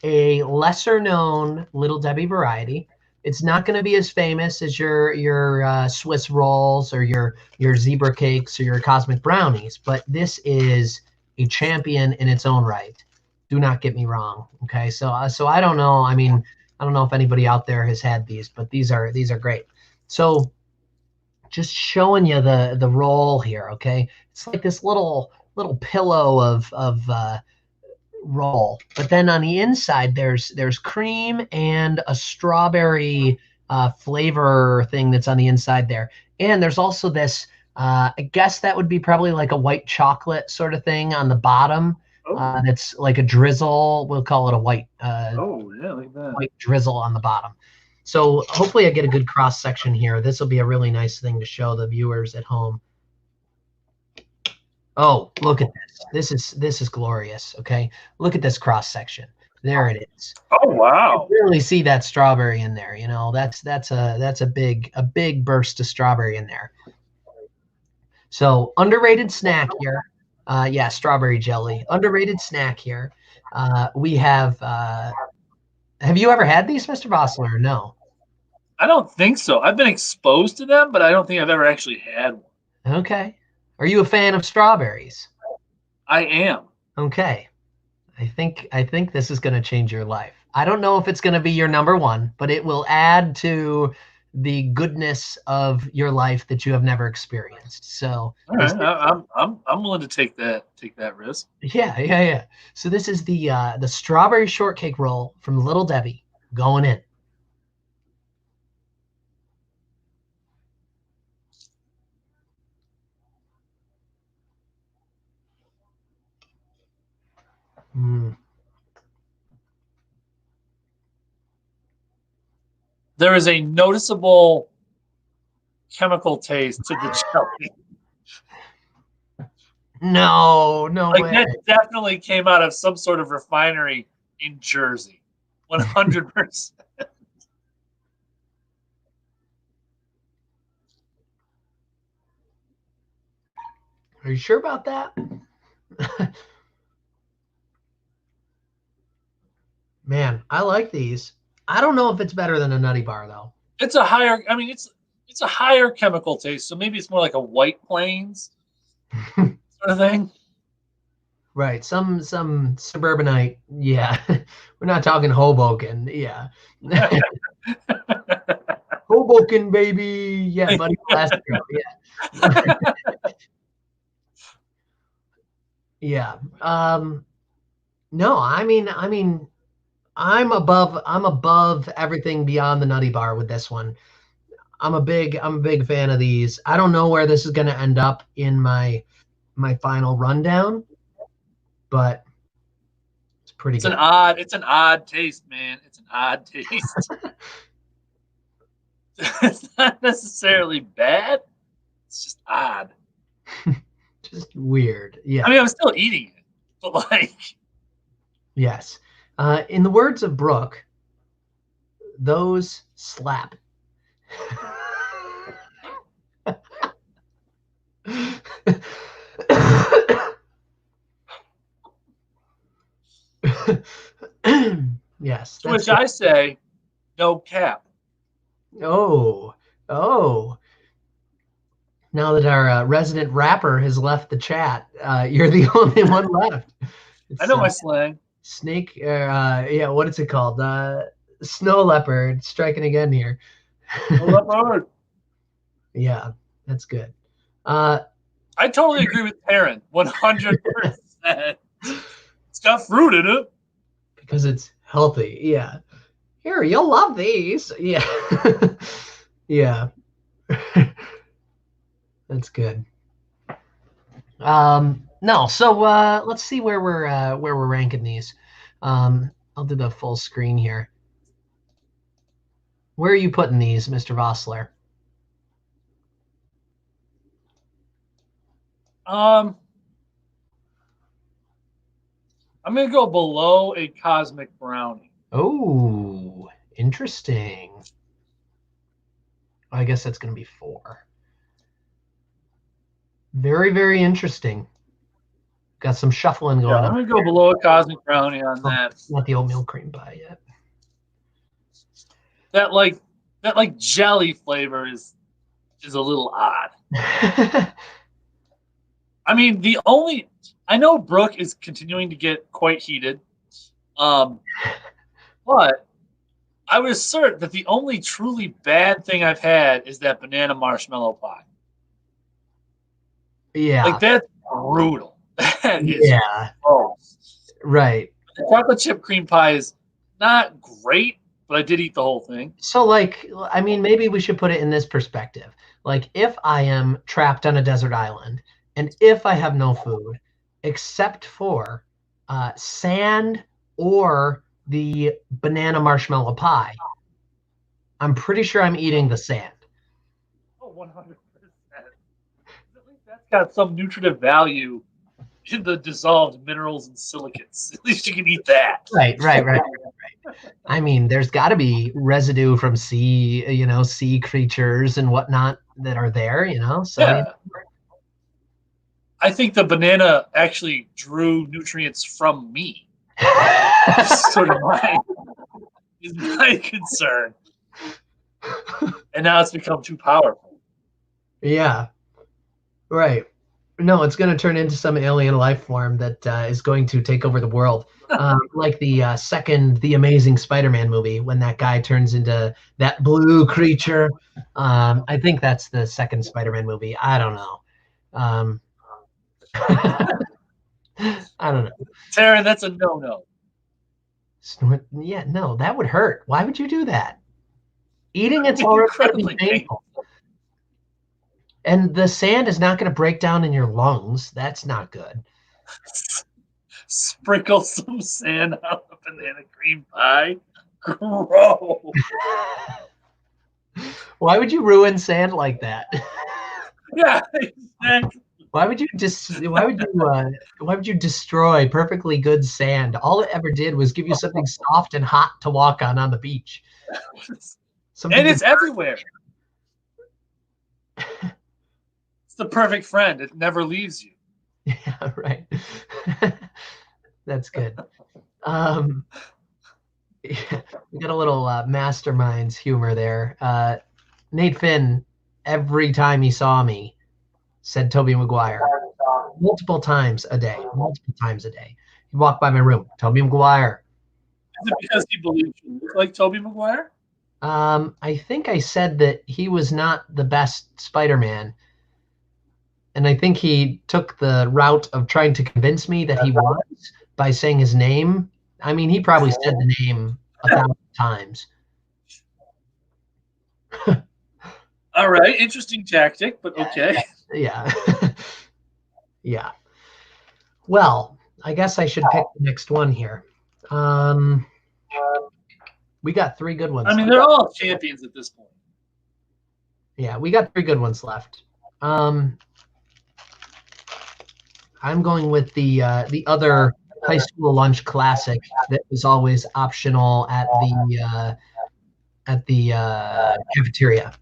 a lesser known Little Debbie variety. It's not going to be as famous as your Swiss rolls or your zebra cakes or your cosmic brownies, but this is a champion in its own right. Do not get me wrong. Okay, so I don't know. I mean, I don't know if anybody out there has had these, but these are great. So just showing you the roll here. Okay, it's like this little pillow of roll, but then on the inside there's cream and a strawberry flavor thing that's on the inside there, and there's also this I guess that would be probably like a white chocolate sort of thing on the bottom. Oh. That's like a drizzle. We'll call it a Oh yeah, like that. white drizzle on the bottom. So hopefully I get a good cross section here. This will be a really nice thing to show the viewers at home. Oh, look at this. This is glorious. Okay, look at this cross section. There it is. Oh wow. You really see that strawberry in there. You know, that's a big burst of strawberry in there. So underrated snack here. Yeah, strawberry jelly. Underrated snack here. We have. Have you ever had these, Mr. Vossler? No. I don't think so. I've been exposed to them, but I don't think I've ever actually had one. Okay. Are you a fan of strawberries? I am. Okay. I think this is going to change your life. I don't know if it's going to be your number one, but it will add to the goodness of your life that you have never experienced. So All right, I'm willing to take that risk. yeah. So this is the strawberry shortcake roll from Little Debbie going in. Mm. There is a noticeable chemical taste to the jelly. No Like way. that definitely came out of some sort of refinery in Jersey. 100%. Are you sure about that? Man, I like these. I don't know if it's better than a Nutty Bar though. It's a higher. I mean, it's a higher chemical taste, so maybe it's more like a White Plains sort of thing. Right. Some suburbanite. Yeah. We're not talking Hoboken. Yeah. Hoboken, baby. Yeah, Buddy Glasgow. Yeah. Yeah. No, I mean, I'm above everything beyond the Nutty Bar with this one. I'm a big fan of these. I don't know where this is going to end up in my final rundown, but it's pretty It's good. it's an odd taste, man. It's an odd taste. It's not necessarily bad. It's just odd. Just weird. Yeah. I mean, I'm still eating it, but like, Yes. In the words of Brooke, those slap. Yes, to that's which good. I say, no cap. Oh, oh. Now that our resident rapper has left the chat, you're the only one left. I It's know my slang. snake. Yeah, what is it called? Snow leopard striking again here. No leopard. Yeah, that's good. I totally agree with Taryn. 100%. It's got fruit in it. Because it's healthy. Yeah. Here, you'll love these. Yeah. Yeah. That's good. No, so let's see where we're ranking these. I'll do the full screen here. Where are you putting these, Mr. Vossler? I'm gonna go below a cosmic brownie. Oh, interesting. I guess that's going to be 4. Very, very interesting. Got some shuffling Yeah, going I'm on. gonna go below a cosmic brownie on that. Not the oatmeal cream pie yet. That like jelly flavor is a little odd. I mean, I know Brooke is continuing to get quite heated, but I would assert that the only truly bad thing I've had is that banana marshmallow pie. Yeah. Like that's brutal. That is Yeah. gross. Right. The chocolate chip cream pie is not great, but I did eat the whole thing. So, like, I mean, maybe we should put it in this perspective. Like, if I am trapped on a desert island and if I have no food except for sand or the banana marshmallow pie, I'm pretty sure I'm eating the sand. Oh, 100%. At least that's got some nutritive value in the dissolved minerals and silicates. At least you can eat that. Right. I mean, there's got to be residue from sea creatures and whatnot that are there, So, Yeah. I think the banana actually drew nutrients from me. Sort of is my concern. And now it's become too powerful. Yeah. Right. No, it's going to turn into some alien life form that is going to take over the world. Like the second The Amazing Spider-Man movie, when that guy turns into that blue creature. I think that's the second Spider-Man movie. I don't know. I don't know. Taryn, that's a no-no. Yeah, no, that would hurt. Why would you do that? Eating it's already going to be painful. And the sand is not going to break down in your lungs. That's not good. Sprinkle some sand on the banana cream pie. Gross. Why would you ruin sand like that? Yeah, exactly. Why would you destroy perfectly good sand? All it ever did was give you something soft and hot to walk on the beach. And it's everywhere. It's the perfect friend. It never leaves you. Yeah, right. That's good. Yeah, we got a little masterminds humor there. Nate Finn, every time he saw me, said Tobey Maguire multiple times a day. He'd walk by my room, Tobey Maguire. Is it because he believes you look like Tobey Maguire? I think I said that he was not the best Spider-Man. And I think he took the route of trying to convince me that he was by saying his name. I mean, he probably said the name 1,000 times. All right, interesting tactic, but okay. Yeah. Yeah. Well, I guess I should pick the next one here. We got 3 good ones. I mean, they're all champions at this point. Yeah, we got 3 good ones left. I'm going with the other high school lunch classic that was always optional at the cafeteria,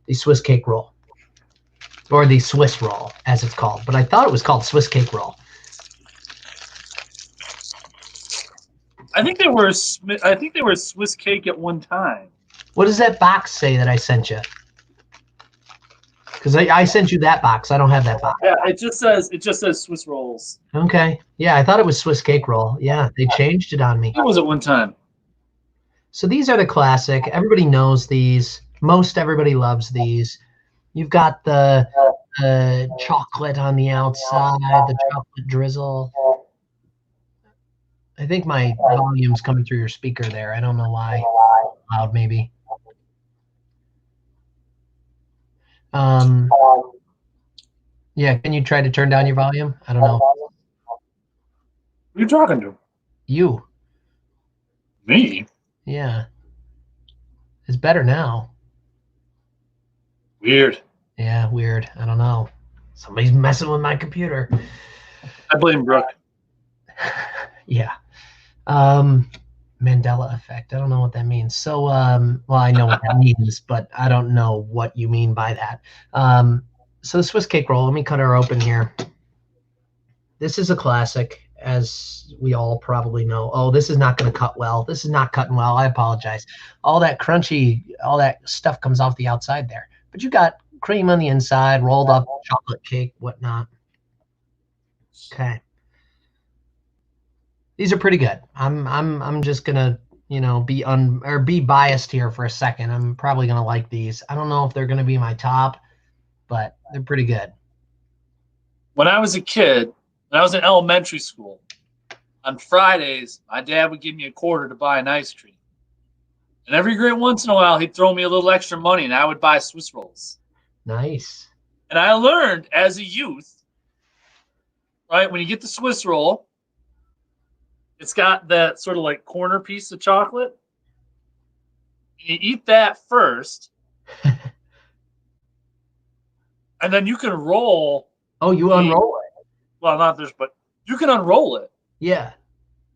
the Swiss cake roll, or the Swiss roll as it's called. But I thought it was called Swiss cake roll. I think they were Swiss cake at one time. What does that box say that I sent you? Because I sent you that box. I don't have that box. Yeah, it just says Swiss rolls. Okay. Yeah, I thought it was Swiss cake roll. Yeah, they changed it on me. It was at one time. So these are the classic. Everybody knows these. Most everybody loves these. You've got the chocolate on the outside, the chocolate drizzle. I think my volume's coming through your speaker there. I don't know why. Loud, maybe. Yeah, can you try to turn down your volume? I don't know. Who are you talking to? You. Me? Yeah. It's better now. Weird. Yeah, weird. I don't know. Somebody's messing with my computer. I blame Brooke. Yeah. Mandela effect. I don't know what that means. So, well, I know what that means, but I don't know what you mean by that. So the Swiss cake roll, let me cut her open here. This is a classic, as we all probably know. Oh, this is not going to cut well. This is not cutting well. I apologize. All that crunchy, all that stuff comes off the outside there. But you got cream on the inside, rolled up chocolate cake, whatnot. Okay. These are pretty good. I'm just gonna, be biased here for a second. I'm probably gonna like these. I don't know if they're gonna be my top, but they're pretty good. When I was a kid, when I was in elementary school, on Fridays, my dad would give me a quarter to buy an ice cream. And every great once in a while, he'd throw me a little extra money, and I would buy Swiss rolls. Nice. And I learned as a youth, right, when you get the Swiss roll, it's got that sort of like corner piece of chocolate. You eat that first, and then you can roll. Oh, you unroll it. Well, not this, but you can unroll it. Yeah.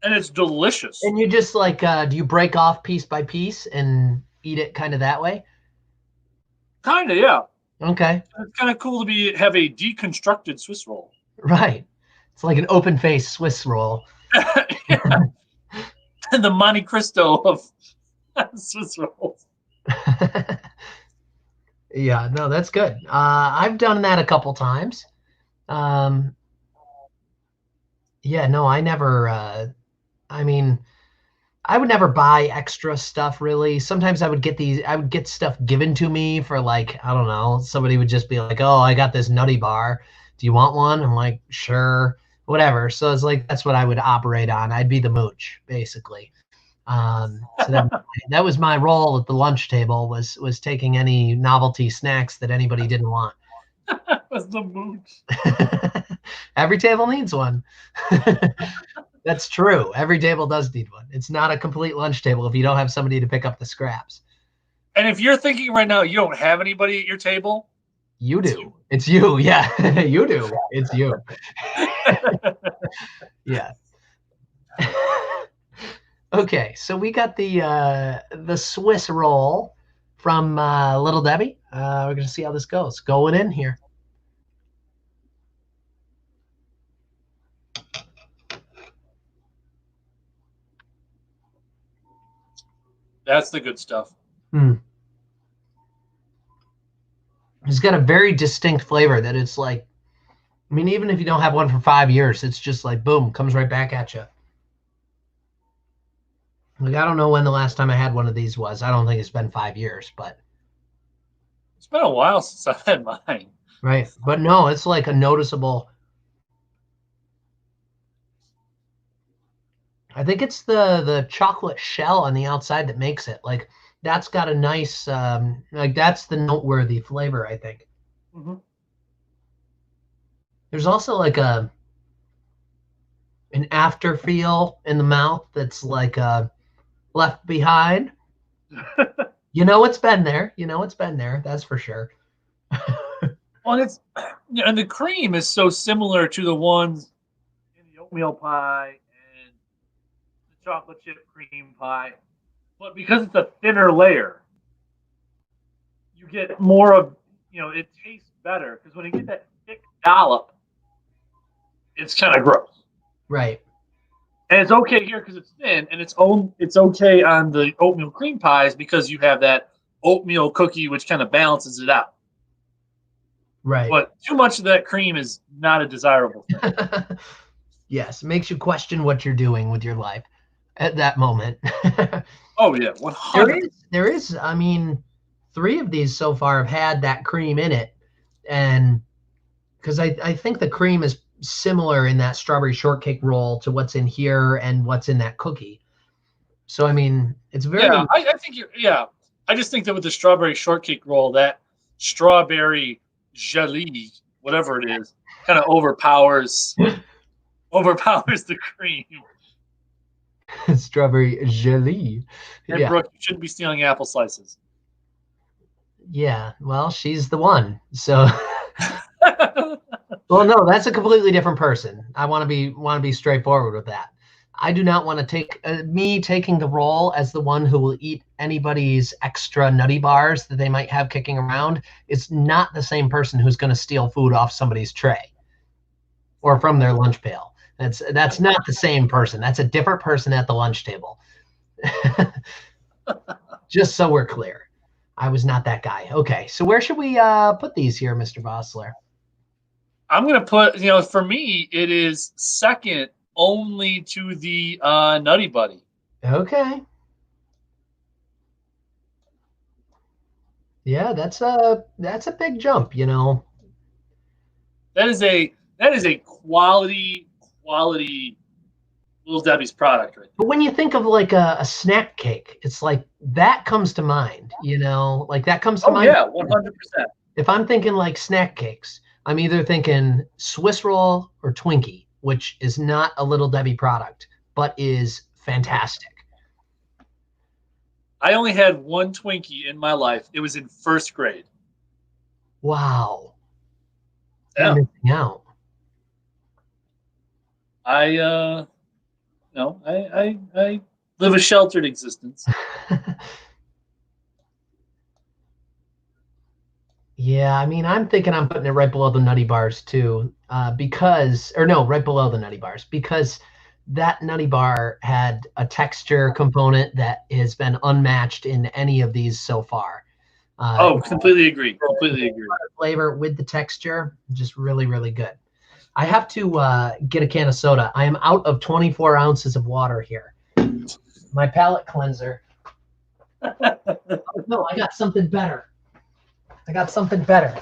And it's delicious. And you just like, do you break off piece by piece and eat it kind of that way? Kind of, yeah. Okay. It's kind of cool to have a deconstructed Swiss roll. Right. It's like an open face Swiss roll. The Monte Cristo of Swiss rolls. Yeah, no, that's good. I've done that a couple times. Yeah, no, I never, I mean, I would never buy extra stuff really. Sometimes I would get stuff given to me for like, I don't know, somebody would just be like, oh, I got this nutty bar. Do you want one? I'm like, sure, whatever. So it's like, that's what I would operate on. I'd be the mooch, basically. So that was my role at the lunch table was taking any novelty snacks that anybody didn't want. Was the mooch. Every table needs one. That's true. Every table does need one. It's not a complete lunch table if you don't have somebody to pick up the scraps. And if you're thinking right now you don't have anybody at your table, you do. It's you. Yeah, you do. It's you. Yeah. Okay, so we got the Swiss roll from Little Debbie. We're gonna see how this goes. Going in here. That's the good stuff. It's got a very distinct flavor that it's like, I mean, even if you don't have one for 5 years, it's just like, boom, comes right back at you. Like, I don't know when the last time I had one of these was. I don't think it's been 5 years, but. It's been a while since I've had mine. Right. But no, it's like a noticeable. I think it's the chocolate shell on the outside that makes it. Like, that's got a nice, like, that's the noteworthy flavor, I think. Mm-hmm. There's also like an after feel in the mouth that's like left behind. You know it's been there. You know it's been there. That's for sure. Well, and the cream is so similar to the ones in the oatmeal pie and the chocolate chip cream pie, but because it's a thinner layer, you get more of, it tastes better, because when you get that thick dollop, it's kind of gross. Right. And it's okay here because it's thin, and it's okay on the oatmeal cream pies because you have that oatmeal cookie which kind of balances it out. Right. But too much of that cream is not a desirable thing. Yes, it makes you question what you're doing with your life at that moment. Oh yeah, 100%. There is. I mean, 3 of these so far have had that cream in it, and because I think the cream is similar in that strawberry shortcake roll to what's in here and what's in that cookie. So I mean, it's very. Yeah, I think I just think that with the strawberry shortcake roll, that strawberry jelly, whatever it is, kind of overpowers the cream. Strawberry jelly. And Yeah. Brooke, you shouldn't be stealing apple slices. Yeah. Well, she's the one. So. Well, no, that's a completely different person. I want to be straightforward with that. I do not want to take me taking the role as the one who will eat anybody's extra nutty bars that they might have kicking around. It's not the same person who's going to steal food off somebody's tray or from their lunch pail. That's not the same person. That's a different person at the lunch table. Just so we're clear. I was not that guy. Okay, so where should we put these here, Mr. Vossler? I'm gonna put, for me, it is second only to the Nutty Buddy. Okay. Yeah, that's a big jump, you know. That is a quality Little Debbie's product right But when you think of like a snack cake, it's like that comes to mind, you know, like that comes to there. Oh mind. yeah, 100%. If I'm thinking like snack cakes, I'm either thinking Swiss roll or Twinkie, which is not a Little Debbie product, but is fantastic. I only had one Twinkie in my life. It was in first grade. Wow. Yeah. You're missing out. I I live a sheltered existence. Yeah, I mean, I'm thinking I'm putting it right below the Nutty Bars too, because, or no, right below the Nutty Bars, because that Nutty Bar had a texture component that has been unmatched in any of these so far. Oh, completely agree. Completely agree. Flavor with the texture, just really, really good. I have to get a can of soda. I am out of 24 ounces of water here. My palate cleanser. No, I got something better. I got something better.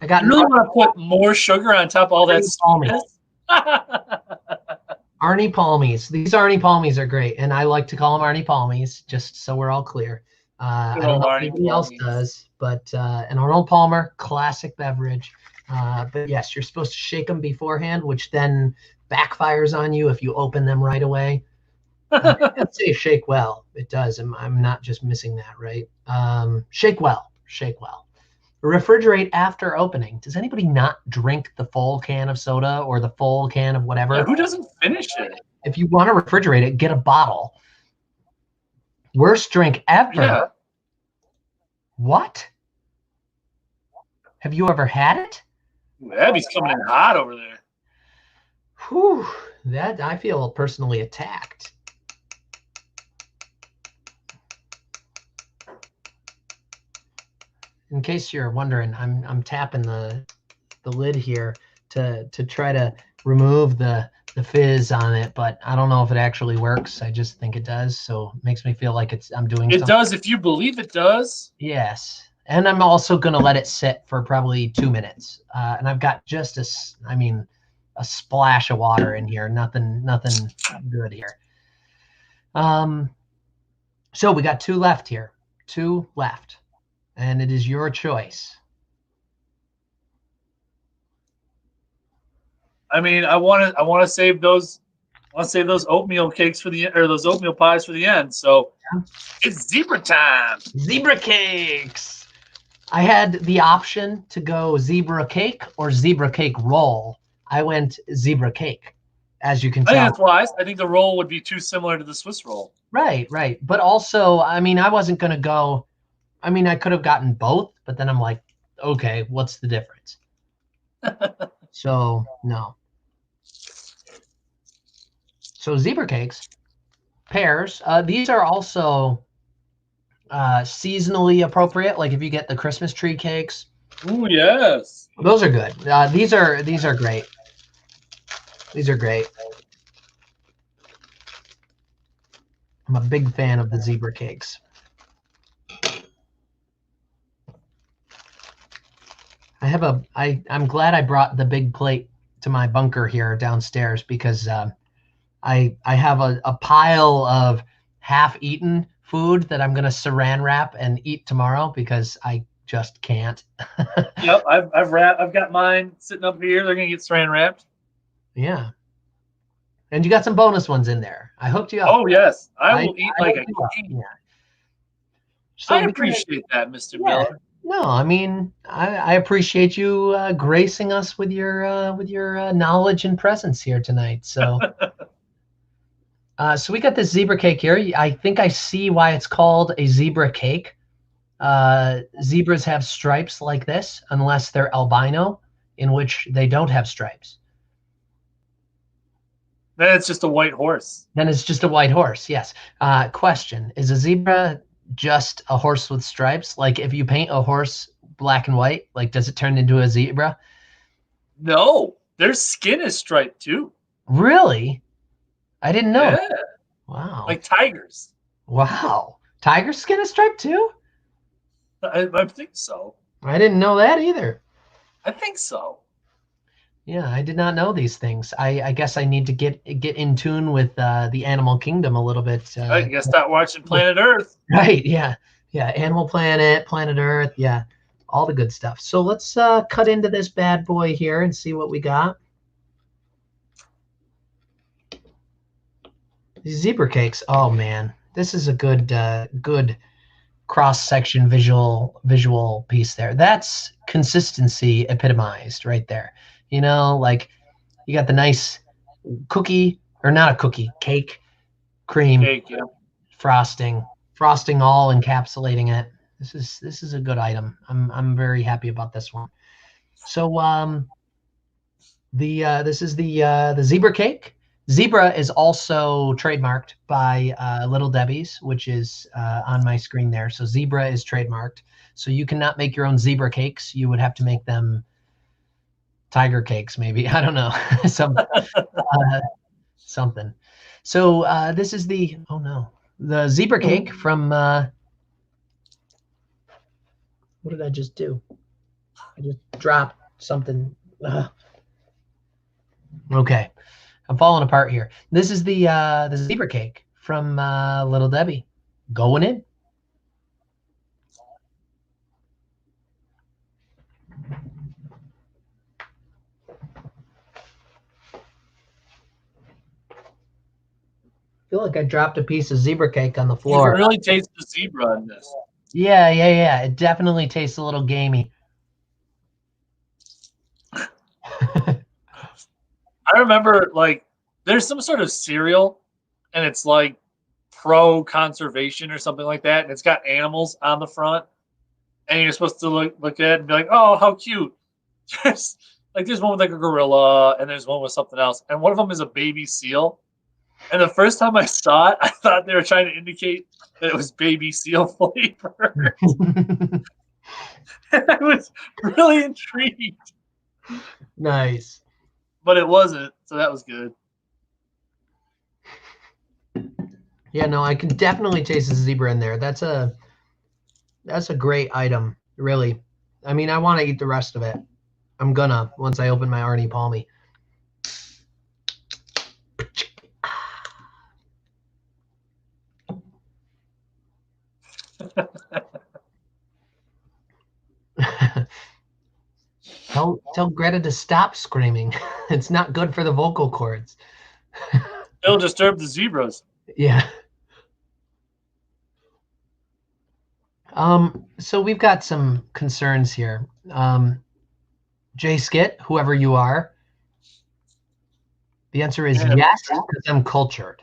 I got. You really want to put more sugar on top of all that sweetness? Arnie Palmies. These Arnie Palmies are great, and I like to call them Arnie Palmies, just so we're all clear. I don't know if anybody else does, but an Arnold Palmer classic beverage. But yes, you're supposed to shake them beforehand, which then backfires on you if you open them right away. I'd say shake well. It does. I'm not just missing that, right? Shake well. Shake well. Refrigerate after opening. Does anybody not drink the full can of soda or the full can of whatever? Yeah, who doesn't finish it? If you want to refrigerate it, get a bottle. Worst drink ever. Yeah. What? Have you ever had it? Abby's coming in hot over there. Whew, that I feel personally attacked. In case you're wondering, I'm tapping the lid here to try to remove the fizz on it, but I don't know if it actually works. I just think it does, so it makes me feel like I'm doing it something. does if you believe it does. Yes, and I'm also going to let it sit for probably 2 minutes, and I've got just a splash of water in here. Nothing good here. So we got 2 left here. 2 left. And it is your choice. I mean, I want to save those. I want to save those oatmeal cakes for the or those oatmeal pies for the end. So it's zebra time. Zebra cakes. I had the option to go zebra cake or zebra cake roll. I went zebra cake, as you can tell. I think that's wise. I think the roll would be too similar to the Swiss roll. Right. But also, I mean, I wasn't going to go. I mean, I could have gotten both, but then I'm like, okay, what's the difference? So, no. So zebra cakes, pears. These are also seasonally appropriate. Like if you get the Christmas tree cakes. Ooh, yes. Those are good. These are great. These are great. I'm a big fan of the zebra cakes. I'm glad I brought the big plate to my bunker here downstairs because I have a pile of half-eaten food that I'm gonna saran wrap and eat tomorrow because I just can't. Yep, I've got mine sitting up here. They're gonna get saran wrapped. Yeah. And you got some bonus ones in there. I hooked you up. Oh yes, I will eat like a king. Yeah. So I appreciate that, Mr. Miller. No, I mean, I appreciate you gracing us with your knowledge and presence here tonight. So we got this zebra cake here. I think I see why it's called a zebra cake. Zebras have stripes like this, unless they're albino, in which they don't have stripes. Then it's just a white horse. Then it's just a white horse. Yes. Question: is a zebra just a horse with stripes? Like if you paint a horse black and white, like does it turn into a zebra? No, their skin is striped too. Really? I didn't know. Yeah, Wow. like tigers. Wow. Tiger skin is striped too? I think so. I didn't know that either. I think so. Yeah, I did not know these things. I guess I need to get in tune with the animal kingdom a little bit. You gotta stop watching Planet Earth. Right, yeah. Yeah, Animal Planet, Planet Earth, yeah. All the good stuff. So let's cut into this bad boy here and see what we got. These zebra cakes. Oh man, this is a good cross-section visual piece there. That's consistency epitomized right there. You know, like you got the nice cookie, or not a cookie, cake, cream, Cake, yeah. frosting all encapsulating it. This is a good item. I'm very happy about this one. So this is the zebra cake. Zebra is also trademarked by Little Debbie's, which is on my screen there. So zebra is trademarked. So you cannot make your own zebra cakes. You would have to make them tiger cakes, maybe. I don't know. Something. So this is the zebra cake from. What did I just do? I just dropped something. Okay. I'm falling apart here. This is the zebra cake from Little Debbie. Going in. I feel like I dropped a piece of zebra cake on the You can floor. really taste the zebra in this. Yeah. It definitely tastes a little gamey. I remember like there's some sort of cereal, and it's like pro conservation or something like that, and it's got animals on the front, and you're supposed to look at it and be like, oh, how cute. There's one with like a gorilla, and there's one with something else, and one of them is a baby seal. And the first time I saw it, I thought they were trying to indicate that it was baby seal flavor. I was really intrigued. Nice. But it wasn't, so that was good. Yeah, no, I can definitely taste the zebra in there. That's a great item, really. I mean, I want to eat the rest of it. I'm gonna once I open my Arnie Palmy. Tell Greta to stop screaming. It's not good for the vocal cords. It'll disturb the zebras. Yeah. So we've got some concerns here. Jay Skit, whoever you are, the answer is yes, because I'm cultured.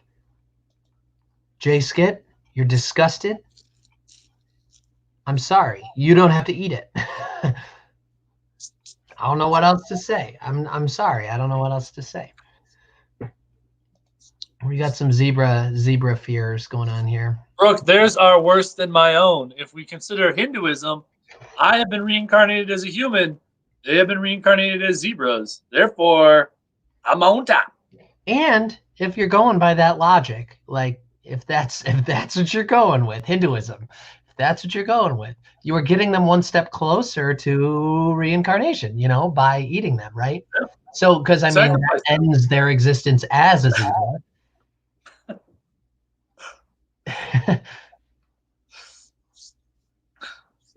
Jay Skit, you're disgusted. I'm sorry. You don't have to eat it. I don't know what else to say. I'm sorry. I don't know what else to say. We got some zebra fears going on here. Brooke, theirs are worse than my own. If we consider Hinduism, I have been reincarnated as a human. They have been reincarnated as zebras. Therefore, I'm on top. And if you're going by that logic, like if that's what you're going with, Hinduism, if that's what you're going with, you are getting them one step closer to reincarnation, by eating them, right? Yeah. So, because I mean, that ends their existence as a zebra.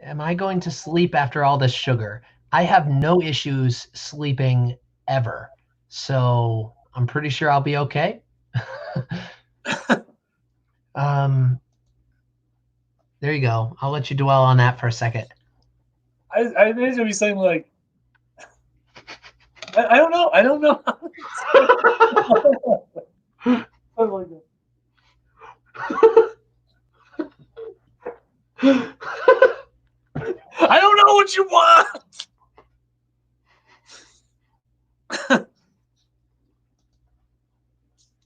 Am I going to sleep after all this sugar? I have no issues sleeping ever. So I'm pretty sure I'll be okay. There you go. I'll let you dwell on that for a second. I imagine it'd be something like, I don't know. I don't know. Something like that. I don't know what you want.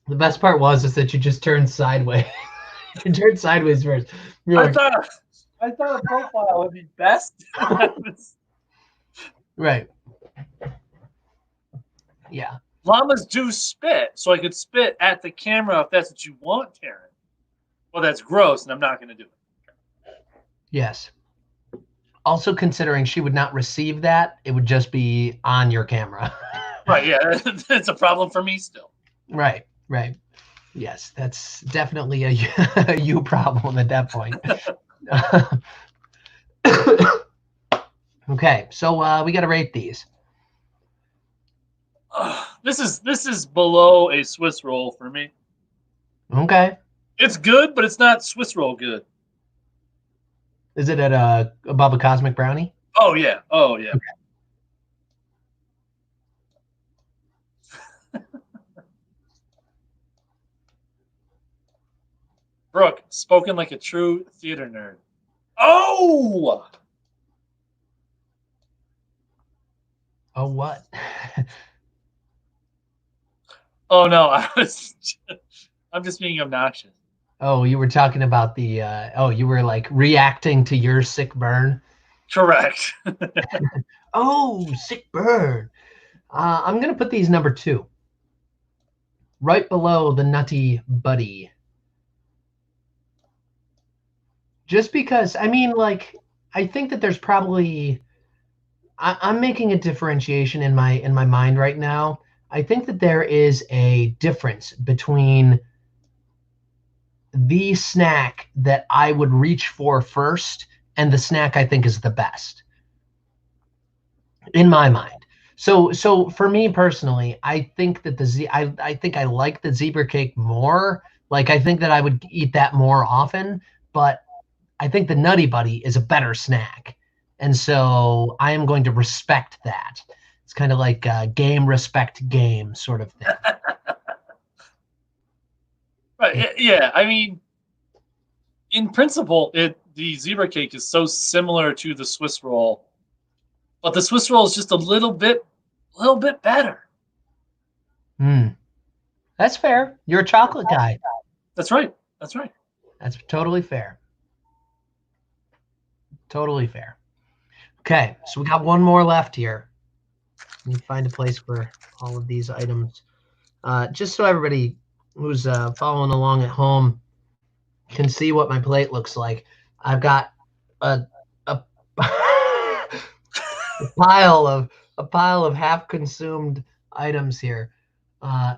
The best part is that you just turned sideways. You turned sideways first. You're I like, thought a profile would be best. right. Yeah. Llamas do spit, so I could spit at the camera if that's what you want, Karen. Well, that's gross, and I'm not going to do it. Yes. Also, considering she would not receive that, it would just be on your camera. Right, yeah, it's a problem for me still. Right. Yes, that's definitely a you problem at that point. Okay, so we got to rate these. This is below a Swiss roll for me. Okay. It's good, but it's not Swiss roll good. Is it at above a cosmic brownie? Oh yeah. Okay. Brooke, spoken like a true theater nerd. Oh! Oh, what? Oh no, I'm just being obnoxious. Oh, you were talking about the you were like reacting to your sick burn. Correct. Oh, sick burn. I'm gonna put these number 2, right below the Nutty Buddy. Just because, I mean, like, I think that there's probably, I'm making a differentiation in my mind right now. I think that there is a difference between the snack that I would reach for first and the snack I think is the best in my mind. So for me personally, I think that I think I like the zebra cake more. Like, I think that I would eat that more often, but I think the Nutty Buddy is a better snack. And so I am going to respect that. It's kind of like game respect game sort of thing. Right. Yeah. I mean, in principle, the zebra cake is so similar to the Swiss roll, but the Swiss roll is just a little bit better. That's fair. You're a chocolate guy. That's right. That's totally fair. Totally fair. Okay, so we got one more left here. Let me find a place for all of these items. Just so everybody who's following along at home can see what my plate looks like. I've got a pile of half-consumed items here.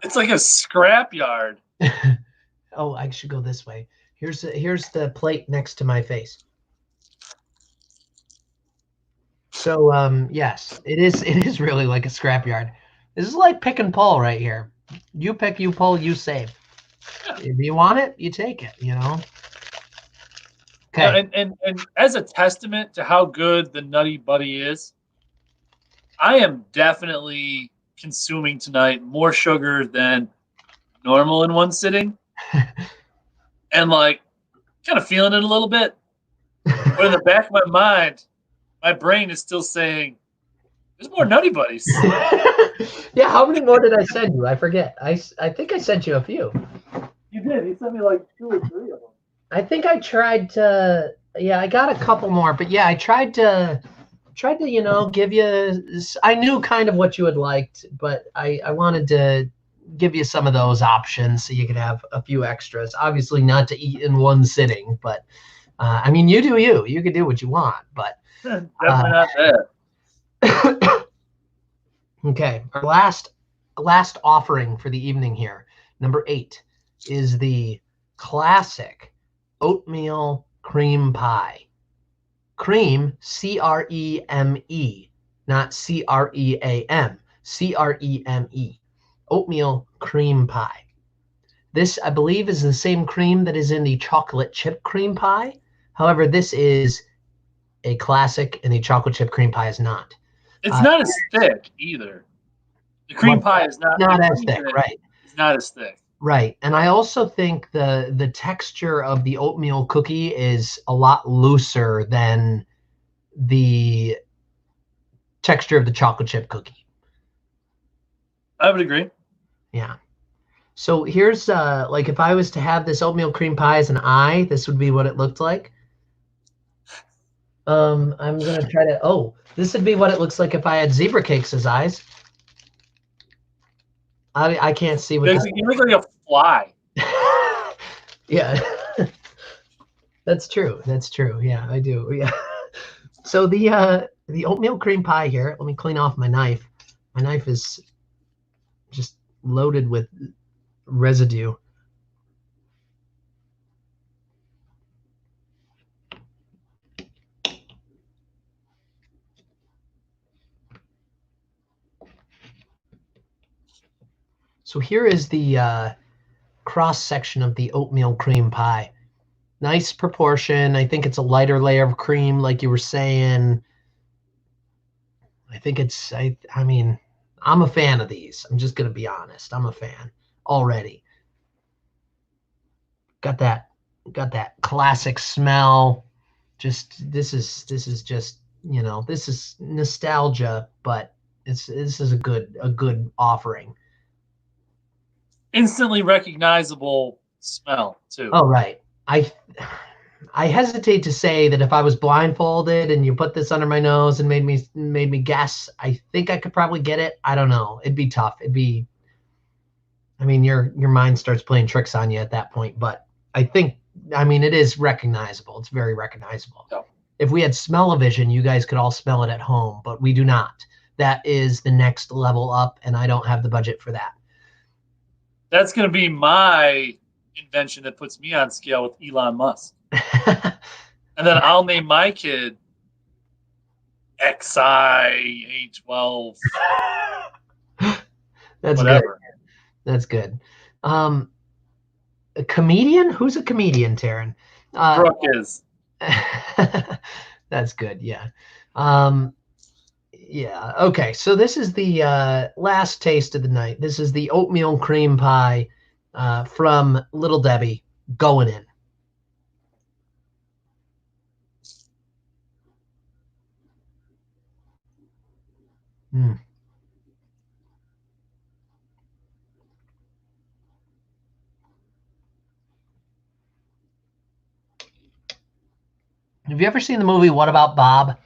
It's like a scrapyard. Oh, I should go this way. Here's the plate next to my face. So yes, it is really like a scrapyard. This is like pick and pull right here. You pick, you pull, you save. If you want it, you take it, you know. Okay. And as a testament to how good the Nutty Buddy is, I am definitely consuming tonight more sugar than normal in one sitting. And like kind of feeling it a little bit. But in the back of my mind, my brain is still saying, there's more Nutty Buddies. Yeah, how many more did I send you? I forget. I think I sent you a few. You did. You sent me like 2 or 3 of them. I think I tried to, yeah, I got a couple more, but yeah, I tried to, you know, give you, I knew kind of what you had liked, but I wanted to give you some of those options so you could have a few extras. Obviously not to eat in one sitting, but I mean, you do you. You can do what you want, but definitely not that. Okay, our last offering for the evening here, number 8, is the classic oatmeal cream pie. Cream, C-R-E-M-E, not C-R-E-A-M, C-R-E-M-E, oatmeal cream pie. This, I believe, is the same cream that is in the chocolate chip cream pie. However, this is a classic, and the chocolate chip cream pie is not. It's not as thick either. The cream pie is not as thick, right? It's not as thick. Right. And I also think the texture of the oatmeal cookie is a lot looser than the texture of the chocolate chip cookie. I would agree. Yeah. So here's like if I was to have this oatmeal cream pie as an eye, this would be what it looked like. I'm gonna try to. Oh, this would be what it looks like if I had zebra cakes as eyes. I can't see what. You look like a fly. Yeah, that's true. That's true. Yeah, I do. Yeah. So the oatmeal cream pie here. Let me clean off my knife. My knife is just loaded with residue. So here is the cross section of the oatmeal cream pie. Nice proportion. I think it's a lighter layer of cream, like you were saying. I think it's. I mean, I'm a fan of these. I'm just gonna be honest. I'm a fan already. Got that classic smell. Just this is just this is nostalgia, but this is a good offering. Instantly recognizable smell too. Oh right. I hesitate to say that if I was blindfolded and you put this under my nose and made me guess, I think I could probably get it. I don't know. It'd be tough. I mean, your mind starts playing tricks on you at that point, but I mean, it is recognizable. It's very recognizable. Yeah. If we had smell-o-vision, you guys could all smell it at home, but we do not. That is the next level up, and I don't have the budget for that. That's going to be my invention that puts me on scale with Elon Musk. And then I'll name my kid XI812. That's whatever. Good. That's good. A comedian? Who's a comedian, Taryn? Brooke is. That's good. Yeah. Yeah. Okay. So this is the last taste of the night. This is the oatmeal cream pie from Little Debbie going in. Mm. Have you ever seen the movie What About Bob?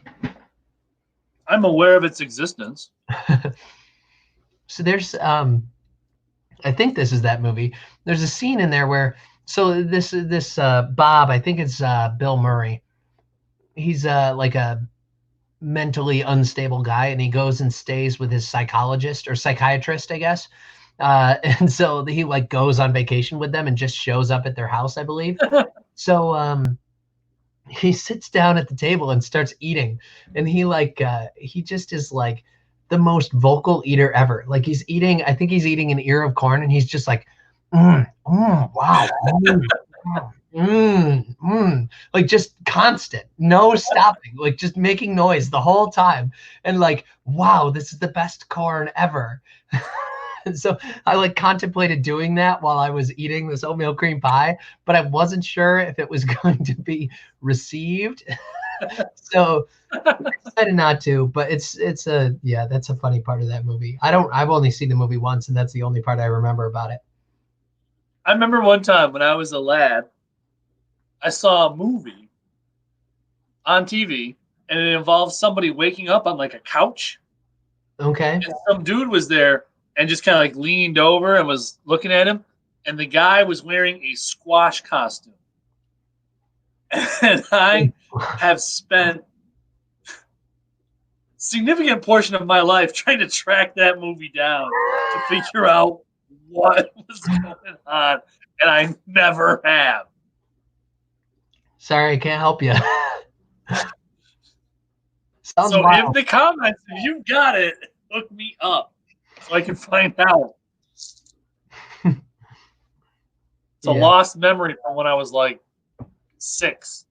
I'm aware of its existence. So there's I think this is that movie. There's a scene in there where this Bob, I think it's Bill Murray. He's like a mentally unstable guy, and he goes and stays with his psychologist or psychiatrist, I guess. And so he like goes on vacation with them and just shows up at their house, I believe. So he sits down at the table and starts eating, and he just is like the most vocal eater ever. Like he's eating, I think he's eating an ear of corn, and he's just like, wow, like just constant, no stopping, like just making noise the whole time, and like, wow, this is the best corn ever. And so I like contemplated doing that while I was eating this oatmeal cream pie, but I wasn't sure if it was going to be received. So I decided not to, but that's a funny part of that movie. I've only seen the movie once, and that's the only part I remember about it. I remember one time when I was a lad, I saw a movie on TV, and it involved somebody waking up on like a couch. Okay. And some dude was there and just kind of like leaned over and was looking at him, and the guy was wearing a squash costume. And I have spent significant portion of my life trying to track that movie down to figure out what was going on, and I never have. Sorry, I can't help you. So wild. In the comments, if you've got it, hook me up so I can find out. It's a lost memory from when I was like 6.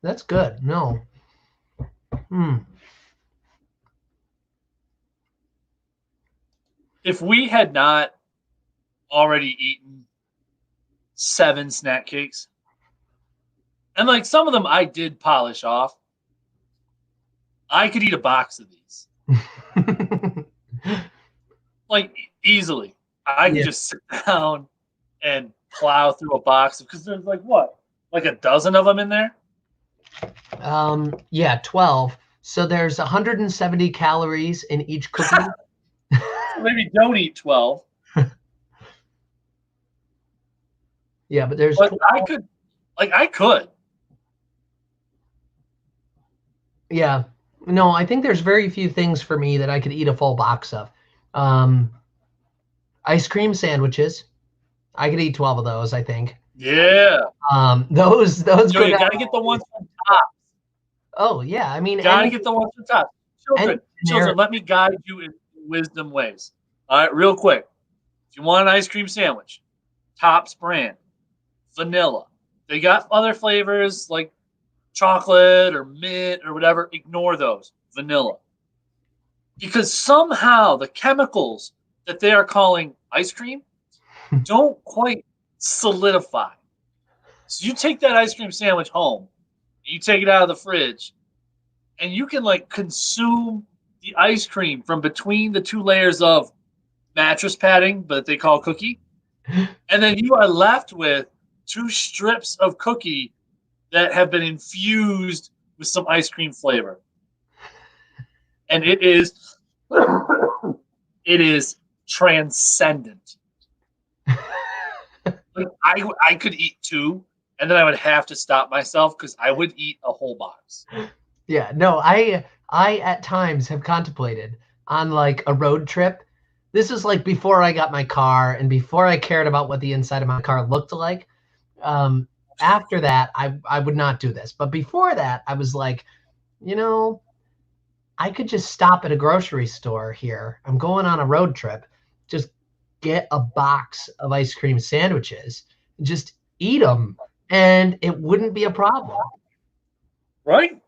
That's good. No. Hmm. If we had not already eaten 7 snack cakes, and like some of them I did polish off, I could eat a box of these. Like easily. I could Yeah. just sit down and plow through a box because there's like what? Like a dozen of them in there? Yeah, 12. So there's 170 calories in each cookie. So maybe don't eat 12. Yeah, but there's But 12. I could. Yeah. No, I think there's very few things for me that I could eat a full box of. Um, Ice cream sandwiches. I could eat 12 of those, I think. Yeah. Those Joe, go you down. gotta get the ones from top. Oh, yeah. I mean, Gotta get the ones from top. any Children, generic. let me guide you in wisdom ways. All right, real quick. If you want an ice cream sandwich, Top's brand, vanilla. They got other flavors like chocolate or mint or whatever. Ignore those. Vanilla. Because somehow the chemicals that they are calling ice cream don't quite solidify. So you take that ice cream sandwich home, you take it out of the fridge, and you can like consume the ice cream from between the two layers of mattress padding, but they call cookie, and then you are left with two strips of cookie that have been infused with some ice cream flavor, and it is transcendent. Like I could eat two, and then I would have to stop myself because I would eat a whole box. Yeah, no, I at times have contemplated on like a road trip. This is like before I got my car and before I cared about what the inside of my car looked like. Um, After that, I would not do this. But before that, I was like, you know, I could just stop at a grocery store here. I'm going on a road trip. Just get a box of ice cream sandwiches, just eat them, and it wouldn't be a problem. Right?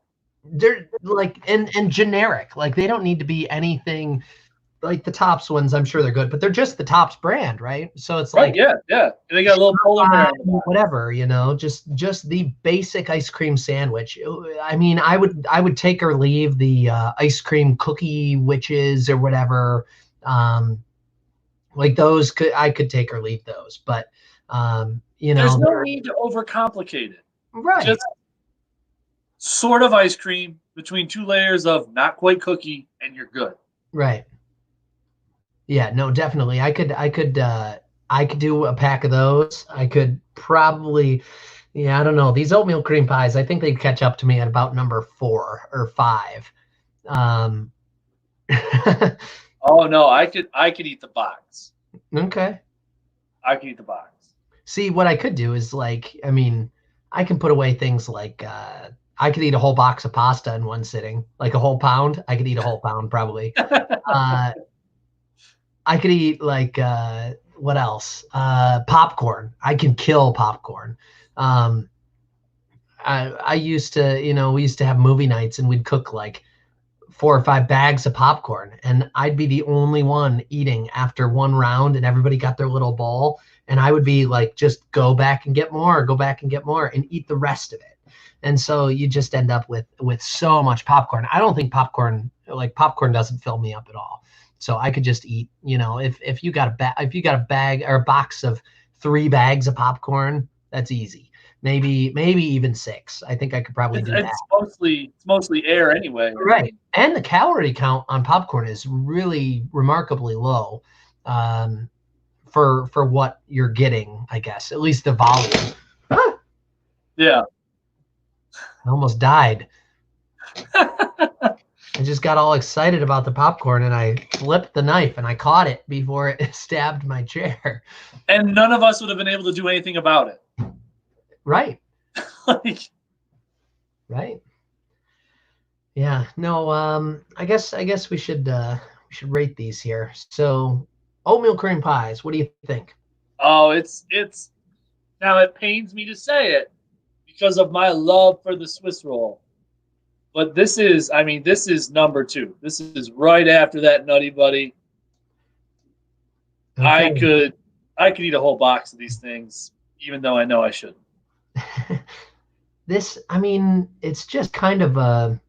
They're like and generic. Like they don't need to be anything like the Tops ones. I'm sure they're good, but they're just the Tops brand, right? So it's Right? like Yeah, yeah. And they got a little polar bear on the back. whatever, just the basic ice cream sandwich. I mean, I would take or leave the ice cream cookie witches or whatever. Um, like those I could take or leave those, but There's no need to overcomplicate it. right, Just sort of ice cream between two layers of not quite cookie, and you're good. right. Yeah, no, definitely. I could do a pack of those. I could probably, yeah, I don't know. These oatmeal cream pies, I think they'd catch up to me at about number 4 or 5. Um, Oh no, I could eat the box. okay. I could eat the box. See, what I could do is like, I mean, I can put away things like I could eat a whole box of pasta in one sitting, like a whole pound. I could eat a whole pound probably. Uh, I could eat like what else? Popcorn. I can kill popcorn. Um, I used to, we used to have movie nights and we'd cook like 4 or 5 bags of popcorn, and I'd be the only one eating after one round, and everybody got their little bowl, and I would be like, just go back and get more, go back and get more, and eat the rest of it. And so you just end up with so much popcorn. I don't think popcorn doesn't fill me up at all. So I could just eat, if you got a bag or a box of 3 bags of popcorn, that's easy. Maybe even 6. I think I could probably It's, do that. it's mostly air anyway. I Right. mean, And the calorie count on popcorn is really remarkably low, um, for what you're getting, I guess. At least the volume. Ah, yeah. I almost died. I just got all excited about the popcorn and I flipped the knife and I caught it before it stabbed my chair. And none of us would have been able to do anything about it. Right. Like, Right. Yeah. No, I guess we should rate these here. So oatmeal cream pies, what do you think? oh, it's now it pains me to say it because of my love for the Swiss roll. But this is, I mean, this is number 2. This is right after that Nutty Buddy. Okay. I could eat a whole box of these things, even though I know I shouldn't. This, I mean, it's just kind of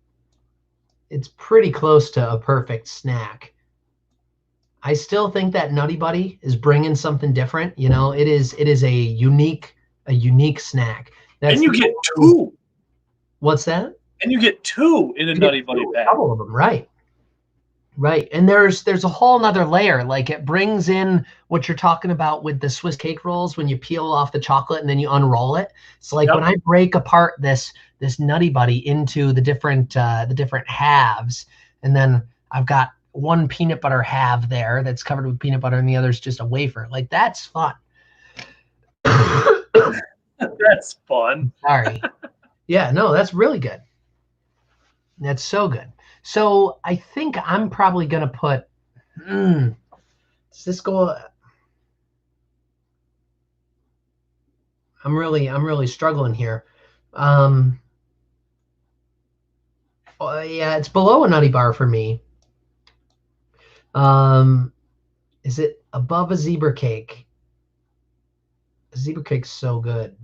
it's pretty close to a perfect snack. I still think that Nutty Buddy is bringing something different. You know, it is a unique snack. And you get 2. What's that? And you get 2 in a Nutty Buddy pack. A couple of them, right? Right. And there's a whole nother layer. Like it brings in what you're talking about with the Swiss cake rolls when you peel off the chocolate and then you unroll it. It's like when I break apart this Nutty Buddy into the different halves, and then I've got one peanut butter half there that's covered with peanut butter and the other's just a wafer. Like that's fun. That's fun. Sorry. Yeah, no, that's really good. That's so good. So I think I'm probably gonna put. Does this go? I'm really struggling here. Yeah, it's below a Nutty Bar for me. Is it above a zebra cake? A zebra cake's so good.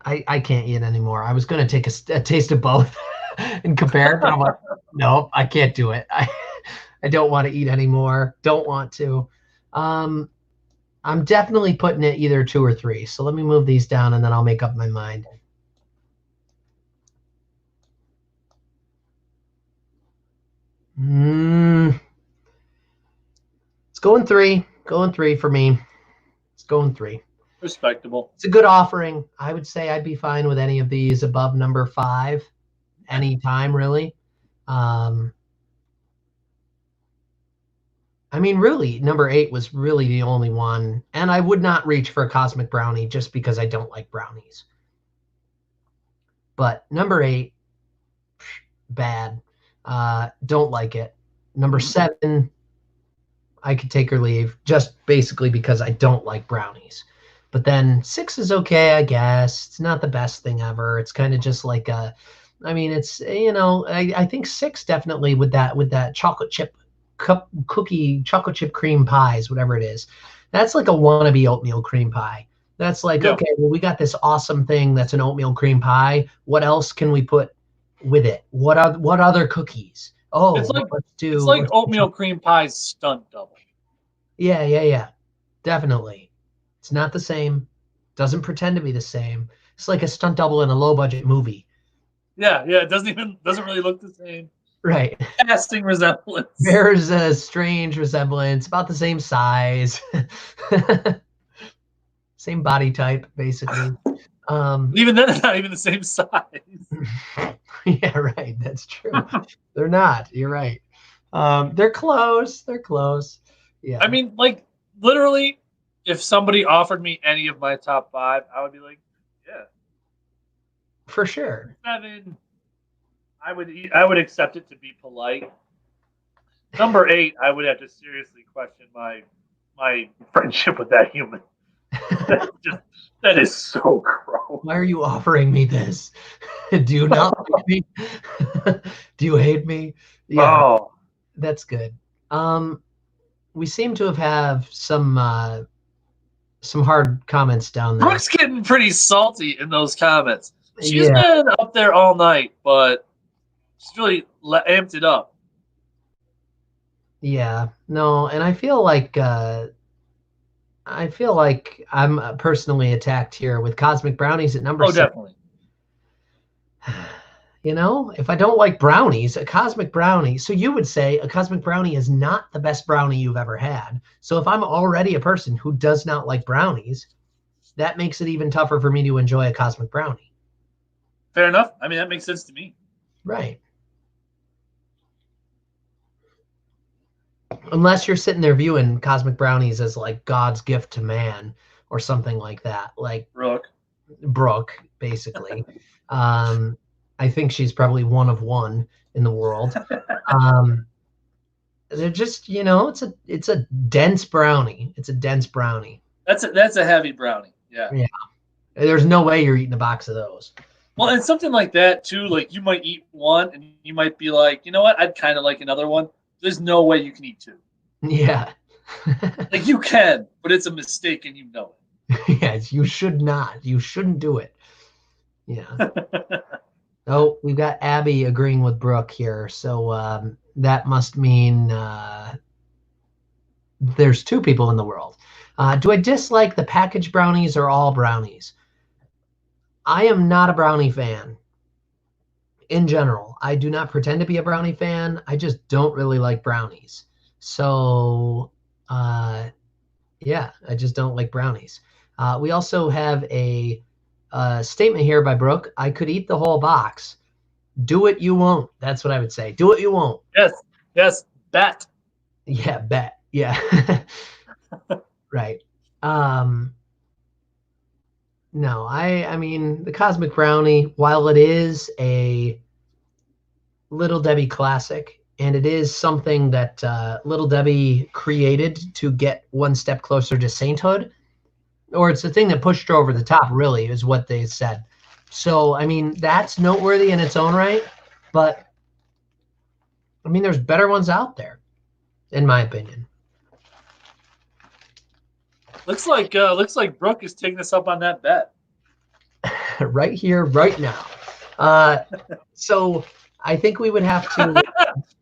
I can't eat anymore. I was going to take a taste of both and compare, but I'm like, nope, I can't do it. I don't want to eat anymore. Don't want to. I'm definitely putting it either 2 or 3. So let me move these down and then I'll make up my mind. It's going 3. Going 3 for me. It's going 3. Respectable. It's a good offering. I would say I'd be fine with any of these above number 5 anytime, really. I mean, really, number 8 was really the only one. And I would not reach for a Cosmic Brownie just because I don't like brownies. But number 8, bad. Don't like it. Number 7, I could take or leave just basically because I don't like brownies. But then 6 is okay, I guess. It's not the best thing ever. It's kind of just like it's, I think 6 definitely with that chocolate chip cookie, chocolate chip cream pies, whatever it is. That's like a wannabe oatmeal cream pie. That's like, okay, well, we got this awesome thing that's an oatmeal cream pie. What else can we put with it? What other cookies? Oh, it's like oatmeal cream pie's stunt double. Yeah. Definitely. It's not the same. Doesn't pretend to be the same. It's like a stunt double in a low budget movie. Yeah. It doesn't really look the same. Right. Casting resemblance. There's a strange resemblance, about the same size. Same body type, basically. Even then, it's not even the same size. Yeah, right. That's true. They're not. You're right. They're close. Yeah. I mean, like, literally, if somebody offered me any of my top 5, I would be like, yeah. For sure. 7, I would accept it to be polite. Number 8, I would have to seriously question my friendship with that human. That is so gross. Why are you offering me this? Do you not like me? Do you hate me? Yeah, that's good. We seem to have some hard comments down there. Brooke's getting pretty salty in those comments. She's been up there all night, but she's really amped it up. Yeah, no, and I feel like I'm personally attacked here with Cosmic Brownies at number 6. Definitely. You know, if I don't like brownies, a Cosmic Brownie. So you would say a Cosmic Brownie is not the best brownie you've ever had. So if I'm already a person who does not like brownies, that makes it even tougher for me to enjoy a Cosmic Brownie. Fair enough. I mean, that makes sense to me. Right. Unless you're sitting there viewing Cosmic Brownies as like God's gift to man or something like that. Like Brooke, basically. I think she's probably one of one in the world. They're just, it's a dense brownie. It's a dense brownie. That's a heavy brownie. Yeah. Yeah. There's no way you're eating a box of those. Well, and something like that too. Like you might eat one, and you might be like, you know what? I'd kind of like another one. There's no way you can eat two. Yeah. Like you can, but it's a mistake, and you know Yes, you should not. You shouldn't do it. Yeah. it. Oh, we've got Abby agreeing with Brooke here. So that must mean there's two people in the world. Do I dislike the packaged brownies or all brownies? I am not a brownie fan in general. I do not pretend to be a brownie fan. I just don't really like brownies. So, yeah, I just don't like brownies. We also have a statement here by Brooke. I could eat the whole box. Do it, you won't. That's what I would say. Do it, you won't. Yes, yes, bet. Yeah, bet. Yeah. Right. No, I mean the Cosmic Brownie, while it is a Little Debbie classic, and it is something that Little Debbie created to get one step closer to sainthood, or it's the thing that pushed her over the top, really, is what they said. So, I mean, that's noteworthy in its own right, but I mean, there's better ones out there, in my opinion. Looks like Brooke is taking us up on that bet. Right here, right now. So I think we would have to.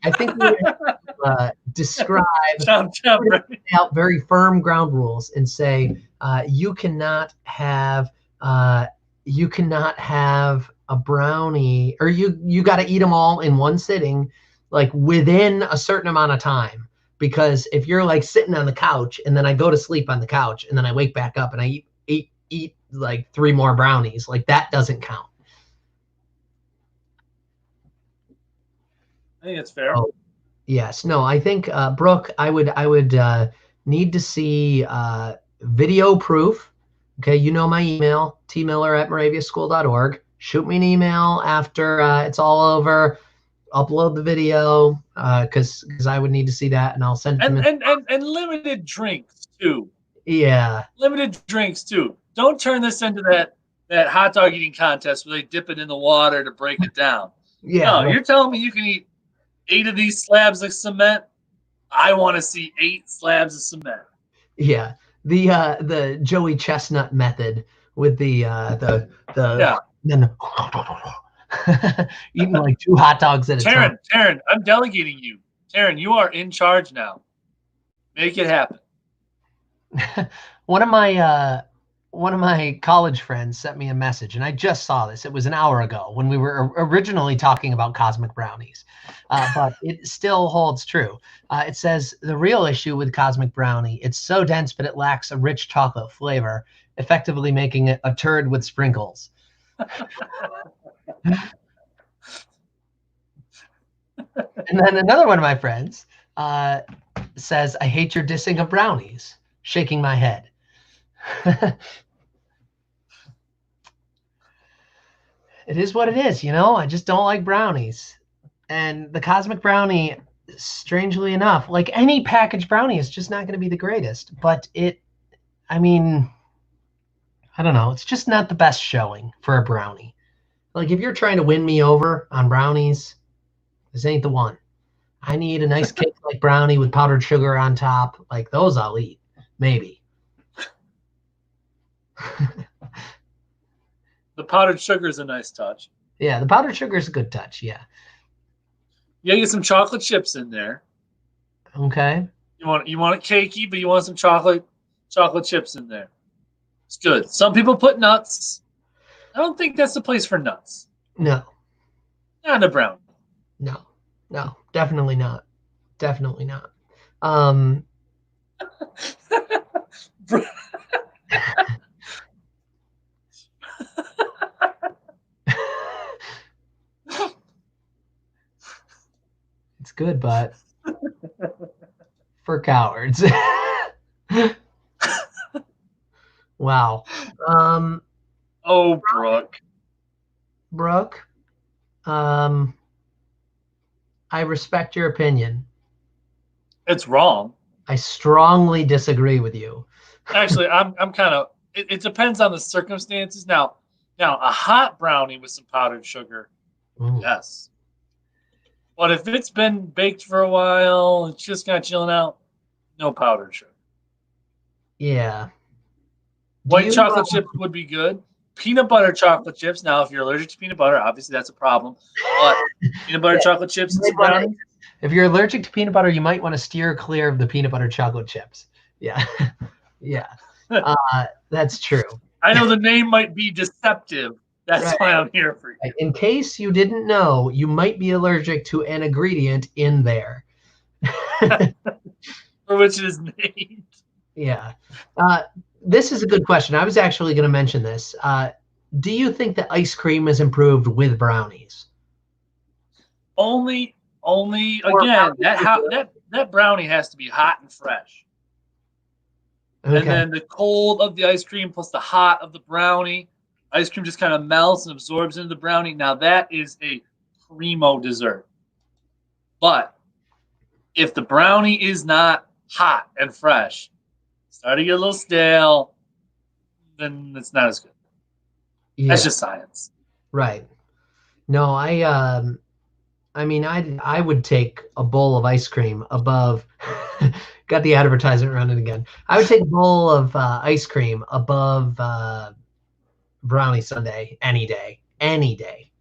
I think we would have to describe out very firm ground rules and say you cannot have a brownie, or you got to eat them all in one sitting, like within a certain amount of time. Because if you're like sitting on the couch and then I go to sleep on the couch and then I wake back up and I eat like 3 more brownies, like that doesn't count. I think it's fair. Oh, yes. No, I think Brooke, I would need to see video proof. Okay, you know my email, tmiller@moraviaschool.org. Shoot me an email after it's all over. Upload the video because I would need to see that, and I'll send it to him. And limited drinks too. Yeah. Limited drinks too. Don't turn this into that hot dog eating contest where they dip it in the water to break it down. Yeah. No, you're telling me you can eat 8 of these slabs of cement? I want to see 8 slabs of cement. Yeah. The Joey Chestnut method with the yeah. Then eating like 2 hot dogs at a time. Taryn, I'm delegating you. Taryn, you are in charge now. Make it happen. One of my college friends sent me a message, and I just saw this. It was an hour ago when we were originally talking about Cosmic Brownies, but it still holds true. It says, the real issue with Cosmic Brownie, it's so dense, but it lacks a rich chocolate flavor, effectively making it a turd with sprinkles. And then another one of my friends says, I hate your dissing of brownies, shaking my head. It is what it is, I just don't like brownies. And the Cosmic Brownie, strangely enough, like any packaged brownie, is just not going to be the greatest. But I don't know, it's just not the best showing for a brownie. Like if you're trying to win me over on brownies, this ain't the one. I need a nice cake like brownie with powdered sugar on top. Like those I'll eat, maybe. The powdered sugar is a nice touch. Yeah, the powdered sugar is a good touch. Yeah. You get some chocolate chips in there. Okay. You want it cakey, but you want some chocolate chips in there. It's good. Some people put nuts. I don't think that's the place for nuts. No. Not a brownie. No, definitely not. Definitely not. It's good, but for cowards. Wow. Oh, Brooke, I respect your opinion. It's wrong. I strongly disagree with you. Actually, I'm kind of. It depends on the circumstances. Now a hot brownie with some powdered sugar, Mm, yes. But if it's been baked for a while, it's just kind of chilling out, no powdered sugar. yeah. Do White you? chocolate chips would be good. Peanut butter chocolate chips. Now, if you're allergic to peanut butter, obviously that's a problem. But peanut butter Yeah, chocolate chips you and some might wanna- brownie. if you're allergic to peanut butter, you might want to steer clear of the peanut butter chocolate chips. Yeah, yeah. That's true. I know the name might be deceptive. That's Right. why I'm here for you. In case you didn't know, you might be allergic to an ingredient in there. For which it is named. Yeah. This is a good question. I was actually going to mention this. Do you think that ice cream is improved with brownies? Only Or again brownies with that brownie has to be hot and fresh. And okay. then the cold of the ice cream plus the hot of the brownie, ice cream just kind of melts and absorbs into the brownie. Now that is a primo dessert. But if the brownie is not hot and fresh, starting to get a little stale, then it's not as good. That's Yeah. just science. Right. No, I mean, I would take a bowl of ice cream above. Got the advertisement running again. I would take a bowl of ice cream above brownie sundae any day, any day.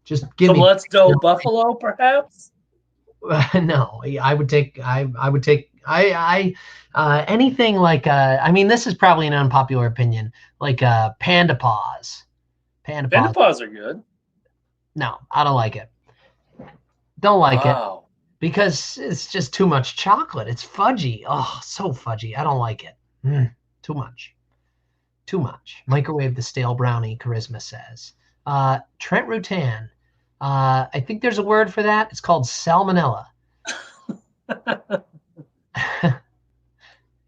Just give Some me. Let's Go Buffalo, perhaps. No, I would take anything like I mean, this is probably an unpopular opinion, like panda paws. Panda Panda paws. paws are good. No, I don't like it. Don't like it Wow. because it's just too much chocolate. It's fudgy. Oh, so fudgy. I don't like it. Too much. Too much. Microwave the stale brownie, Charisma says. Trent Rutan. I think there's a word for that. It's called salmonella.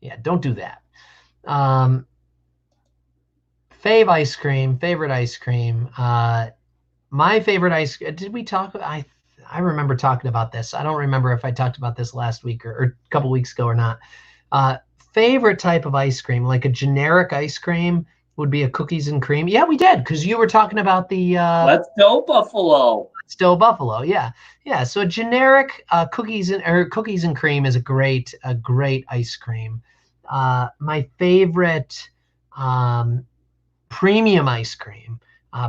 Yeah, don't do that. Favorite ice cream. My favorite ice cream. Did we talk? I remember talking about this. I don't remember if I talked about this last week or a couple weeks ago or not. Favorite type of ice cream, like a generic ice cream, would be a cookies and cream. Yeah, we did because you were talking about the Let's Go Buffalo. Still Buffalo. Yeah, yeah. So a generic cookies and cream is a great ice cream. My favorite premium ice cream.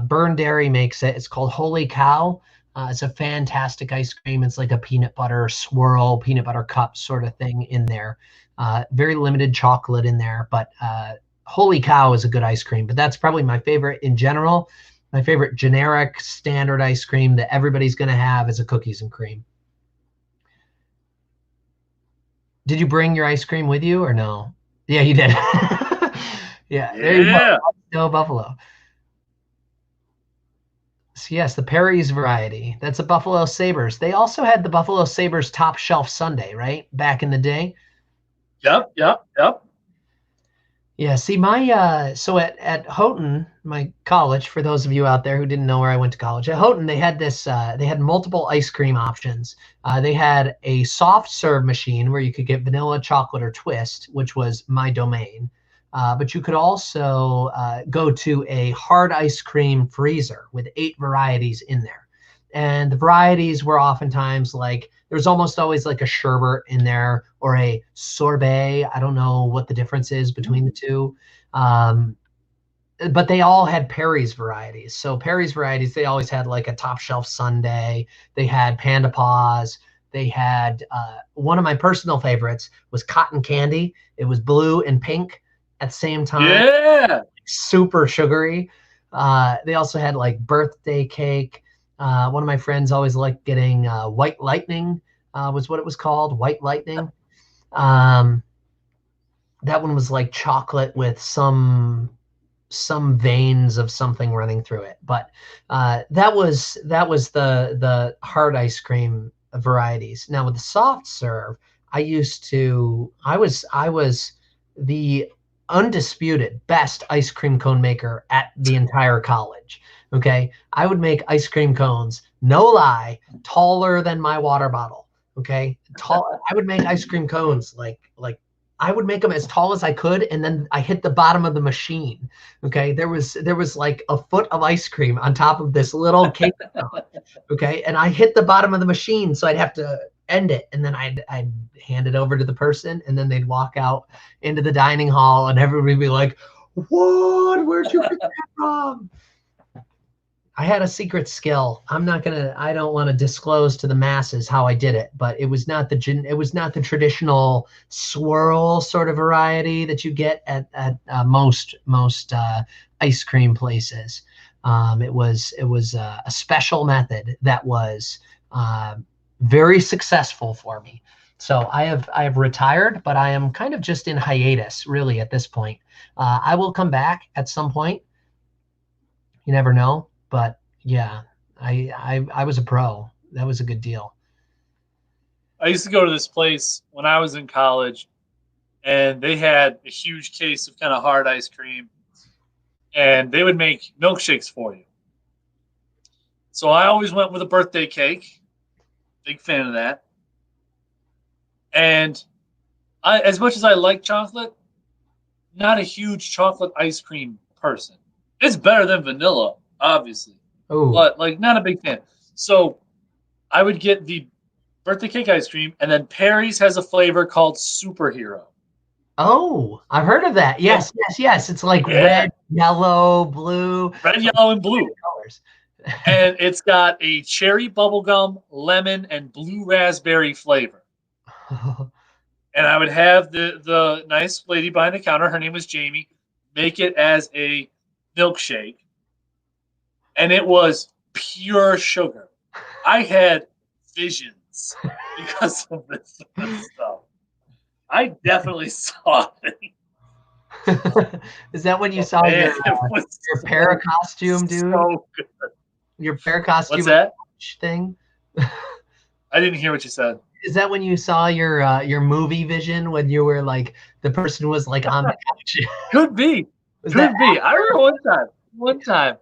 Burn Dairy makes it. It's called Holy Cow. It's a fantastic ice cream. It's like a peanut butter swirl, peanut butter cup sort of thing in there. Very limited chocolate in there, but Holy Cow is a good ice cream. But that's probably my favorite in general. My favorite generic standard ice cream that everybody's going to have is a cookies and cream. Did you bring your ice cream with you or no? Yeah, you did. Yeah, there you go. No Buffalo. So yes, the Perry's variety. That's a Buffalo Sabres. They also had the Buffalo Sabres top shelf sundae, right? Back in the day. Yep. Yeah, see my so at Houghton, my college, for those of you out there who didn't know where I went to college, at Houghton they had this they had multiple ice cream options. They had a soft serve machine where you could get vanilla, chocolate, or twist, which was my domain. But you could also go to a hard ice cream freezer with 8 varieties in there. And the varieties were oftentimes like there's almost always like a sherbet in there or a sorbet. I don't know what the difference is between the two. But they all had Perry's varieties. So Perry's varieties, they always had like a top shelf sundae. They had Panda Paws. They had one of my personal favorites was cotton candy. It was blue and pink at the same time. Yeah. Super sugary. They also had like birthday cake. One of my friends always liked getting White Lightning, was what it was called, White Lightning. That one was like chocolate with some veins of something running through it. But that was the hard ice cream varieties. Now with the soft serve, I was the undisputed best ice cream cone maker at the entire college. Okay, I would make ice cream cones, no lie, taller than my water bottle. Okay, tall. I would make ice cream cones like I would make them as tall as I could, and then I hit the bottom of the machine. Okay, there was like a foot of ice cream on top of this little cake cone. Okay, and I hit the bottom of the machine, so I'd have to end it, and then I'd hand it over to the person, and then they'd walk out into the dining hall, and everybody would be like, "What? Where'd you get that from?" I had a secret skill. I don't want to disclose to the masses how I did it, but it was not the traditional swirl sort of variety that you get at most ice cream places. It was a special method that was very successful for me. So I have retired, but I am kind of just in hiatus really at this point. I will come back at some point. You never know. But yeah, I was a pro. That was a good deal. I used to go to this place when I was in college, and they had a huge case of kind of hard ice cream, and they would make milkshakes for you. So I always went with a birthday cake. Big fan of that. And as much as I like chocolate, not a huge chocolate ice cream person. It's better than vanilla, obviously, Oh, but like not a big fan. So I would get the birthday cake ice cream, and then Perry's has a flavor called Superhero. oh, I've heard of that. And Yes, yes, yes. It's like yeah, red, yellow, blue, red, yellow, and blue. colors. And it's got a cherry bubblegum, lemon, and blue raspberry flavor. And I would have the nice lady behind the counter, her name was Jamie, make it as a milkshake, and it was pure sugar. I had visions because of this stuff. I definitely saw it. Is that when you Oh, saw man, it was your para costume, dude? so good. Your para What's costume that? thing? I didn't hear what you said. Is that when you saw your movie vision when you were like the person was like on the couch? Could be. Was that Could be. I remember one time,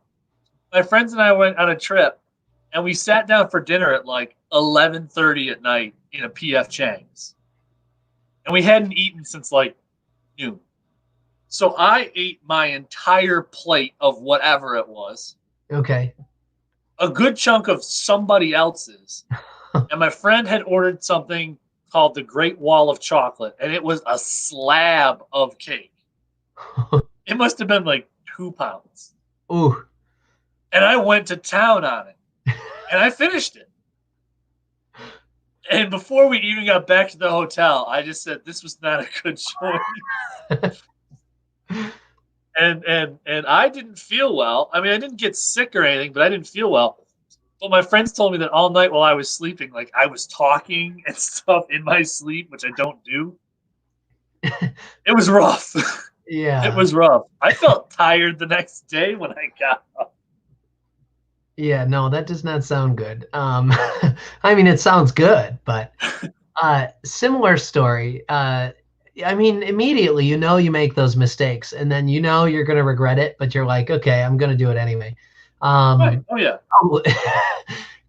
my friends and I went on a trip, and we sat down for dinner at like 11:30 at night in a PF Chang's, and we hadn't eaten since like noon. So I ate my entire plate of whatever it was, okay? a good chunk of somebody else's, and my friend had ordered something called the Great Wall of Chocolate, and it was a slab of cake. It must have been like 2 pounds. Ooh. And I went to town on it, and I finished it. And before we even got back to the hotel, I just said this was not a good choice. And I didn't feel well. I mean, I didn't get sick or anything, but I didn't feel well. But my friends told me that all night while I was sleeping, like I was talking and stuff in my sleep, which I don't do. It was rough. Yeah. It was rough. I felt tired the next day when I got up. Yeah, no, that does not sound good. I mean, it sounds good, but similar story. I mean, immediately, you make those mistakes, and then you're gonna regret it, but you're like, okay, I'm gonna do it anyway. Right. Um, Oh yeah.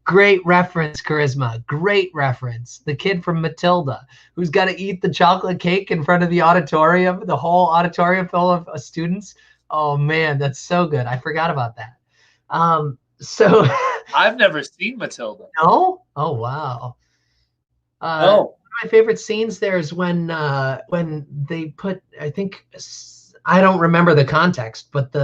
Great reference, Charisma. Great reference. The kid from Matilda who's got to eat the chocolate cake in front of the auditorium, the whole auditorium full of students. Oh man, that's so good. I forgot about that. So I've never seen Matilda. no? Oh wow. One No. of my favorite scenes there is when they put, I don't remember the context, but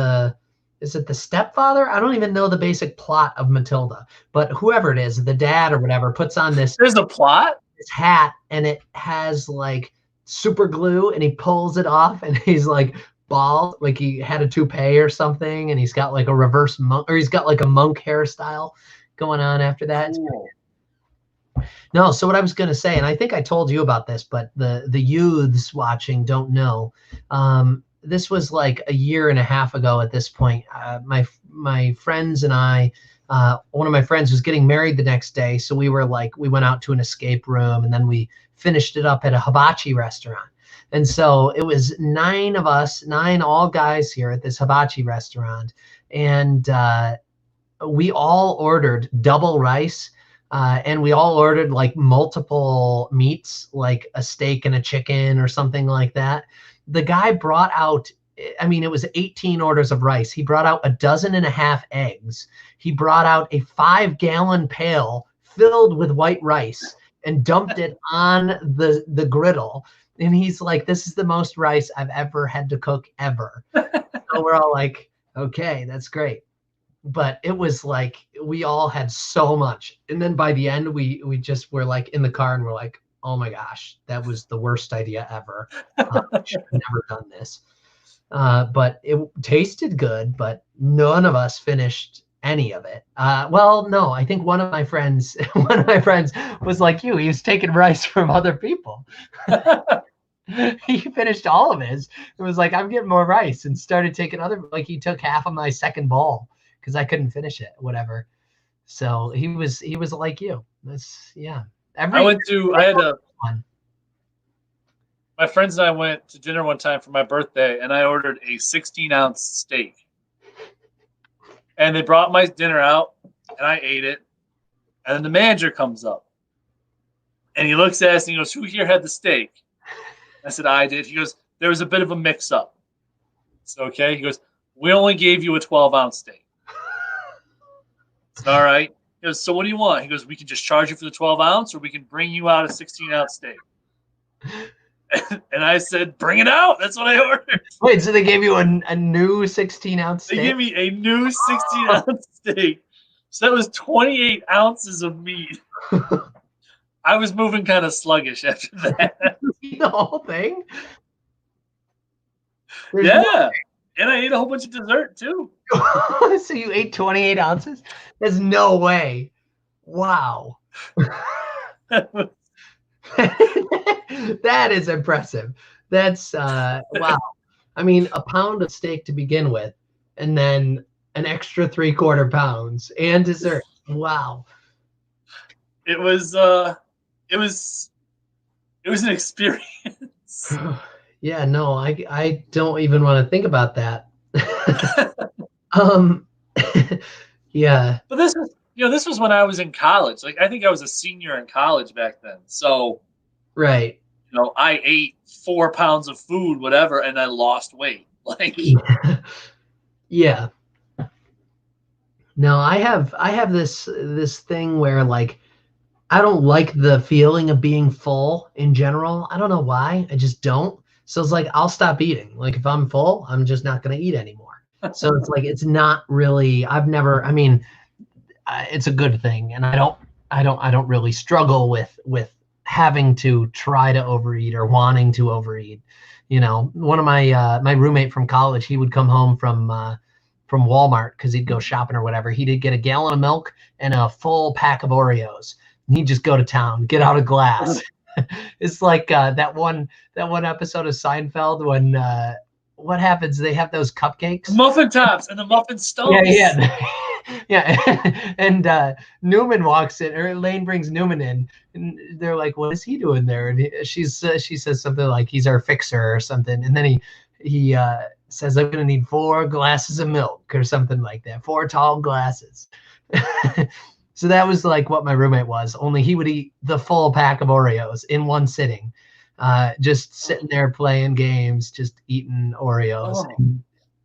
is it the stepfather? I don't even know the basic plot of Matilda, but whoever it is, the dad or whatever, puts on There's a plot? this hat and it has like super glue and he pulls it off and he's like bald, like he had a toupee or something, and he's got like a reverse monk, or he's got like a monk hairstyle going on after that. Cool. No, so what I was going to say, and I think I told you about this, but the youths watching don't know. This was like a year and a half ago at this point. My friends and I, one of my friends was getting married the next day, so we went out to an escape room, and then we finished it up at a hibachi restaurant. And so it was 9 of us, 9 all guys here at this hibachi restaurant, and we all ordered double rice. and we all ordered like multiple meats, like a steak and a chicken or something like that. The guy brought out, I mean, it was 18 orders of rice. He brought out 12.5 eggs. He brought out a 5-gallon pail filled with white rice and dumped it on the griddle. And he's like, this is the most rice I've ever had to cook ever. So we're all like, okay, that's great. But it was like we all had so much. And then by the end, we just were like in the car and we're like, oh my gosh, that was the worst idea ever. Should have never done this. But it tasted good, but none of us finished any of it. Well, no, I think one of my friends was like you. He was taking rice from other people. He finished all of his. It was like, I'm getting more rice, and started taking other, like he took half of my second bowl because I couldn't finish it, whatever. So he was like you. That's yeah. I had my friends and I went to dinner one time for my birthday, and I ordered a 16-ounce steak. And they brought my dinner out, and I ate it. And then the manager comes up, and he looks at us, and he goes, who here had the steak? I said, I did. He goes, there was a bit of a mix-up. So, okay. He goes, we only gave you a 12-ounce steak. Said, all right. He goes, so what do you want? He goes, we can just charge you for the 12-ounce, or we can bring you out a 16-ounce steak. And I said, bring it out. That's what I ordered. Wait, so they gave you a new 16-ounce steak? They gave me a new 16-ounce steak. So that was 28 ounces of meat. I was moving kind of sluggish after that. The whole thing? Yeah. And I ate a whole bunch of dessert too. So you ate 28 ounces? There's no way. Wow. That is impressive. That's wow. I mean, a pound of steak to begin with, and then an extra 3/4 pounds and dessert. Wow. It was an experience. Yeah, no, I don't even want to think about that. Yeah. But this was when I was in college. Like I think I was a senior in college back then. So right. I ate 4 pounds of food, whatever, and I lost weight. Like yeah. No, I have this thing where like I don't like the feeling of being full in general. I don't know why. I just don't. So it's like I'll stop eating. Like if I'm full, I'm just not going to eat anymore. So it's like it's not really. I mean, it's a good thing, and I don't really struggle with having to try to overeat or wanting to overeat. One of my roommate from college, he would come home from Walmart because he'd go shopping or whatever. He'd get a gallon of milk and a full pack of Oreos. He'd just go to town, get out a glass. It's like that one episode of Seinfeld when what happens? They have those cupcakes, muffin tops, and the muffin stones. Yeah. Yeah, and Newman walks in, or Elaine brings Newman in, and they're like, "What is he doing there?" And she says something like, "He's our fixer" or something, and then he says, "I'm gonna need 4 glasses of milk" or something like that, 4 tall glasses. So that was like what my roommate was, only he would eat the full pack of Oreos in one sitting, just sitting there playing games, just eating Oreos, and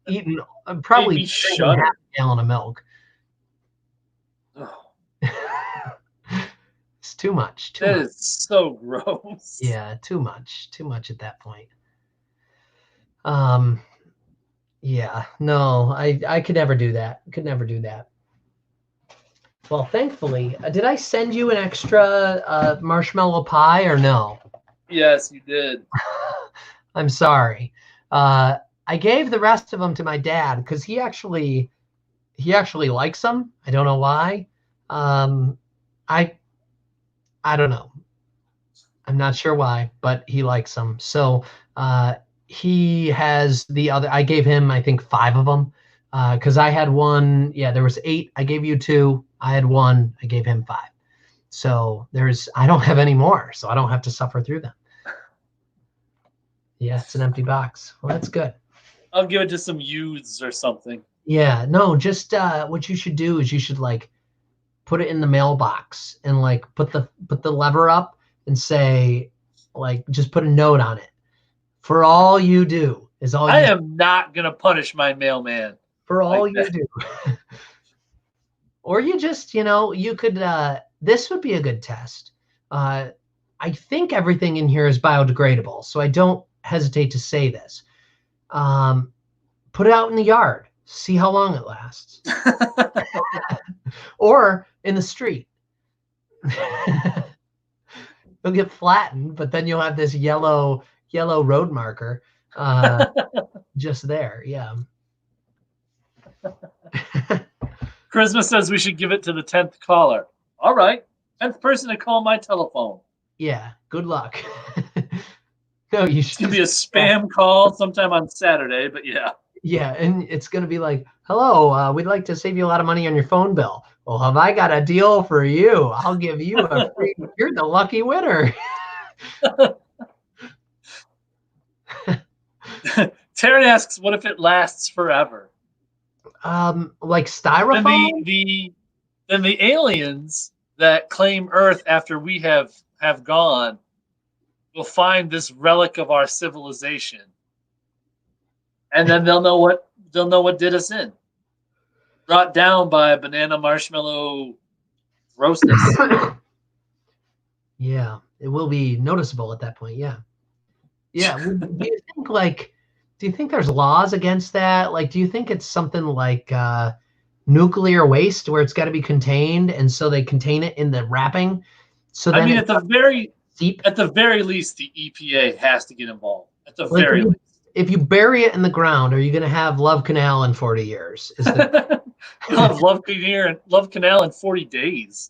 eating probably half a gallon of milk. It's too much. That is so gross. Yeah, too much at that point. Yeah, no, I could never do that. Well, thankfully, did I send you an extra marshmallow pie or no? Yes, you did. I'm sorry. I gave the rest of them to my dad because he actually likes them. I don't know why. I don't know. I'm not sure why, but he likes them. So he has the other. I gave him, I think, 5 of them because I had 1. Yeah, there was 8. I gave you 2. I had 1. I gave him 5. So I don't have any more, so I don't have to suffer through them. Yeah, it's an empty box. Well, that's good. I'll give it to some youths or something. Yeah, no, just what you should do is you should like put it in the mailbox and like put the lever up and say, like, just put a note on it. For all you do is all I you am not gonna punish my mailman for all like you that. do. Or you just, you could this would be a good test. I think everything in here is biodegradable, so I don't hesitate to say this. Put it out in the yard, see how long it lasts. Or in the street. It'll get flattened, but then you'll have this yellow road marker just there. Yeah. Christmas says we should give it to the 10th caller. All right. 10th person to call my telephone. Yeah. Good luck. No, you should. It's going to be a spam call sometime on Saturday, but yeah. Yeah, and it's going to be like, hello, we'd like to save you a lot of money on your phone bill. Well, have I got a deal for you? I'll give you a free, you're the lucky winner. Taryn asks, what if it lasts forever? Like styrofoam? Then the aliens that claim Earth after we have gone will find this relic of our civilization. And then they'll know what did us in. Brought down by banana marshmallow grossness. Yeah, it will be noticeable at that point. Yeah. Yeah. Do you think there's laws against that? Like, do you think it's something like nuclear waste where it's got to be contained, and so they contain it in the wrapping? So then, I mean, at the very least, the EPA has to get involved. At the very least. If you bury it in the ground, are you going to have Love Canal in 40 years? You'll have Love Canal in 40 days.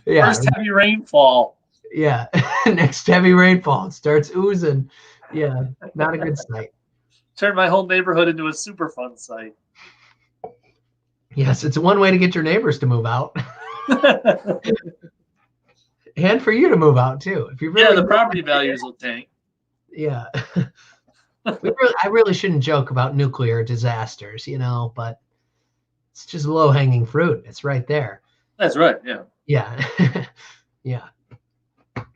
Yeah. First heavy rainfall. Yeah. Next heavy rainfall, it starts oozing. Yeah. Not a good sight. Turn my whole neighborhood into a super fun site. Yes, it's one way to get your neighbors to move out. And for you to move out too. If you really the property values will tank. Yeah. I really shouldn't joke about nuclear disasters, but it's just low-hanging fruit. It's right there. That's right. Yeah. Yeah. Yeah.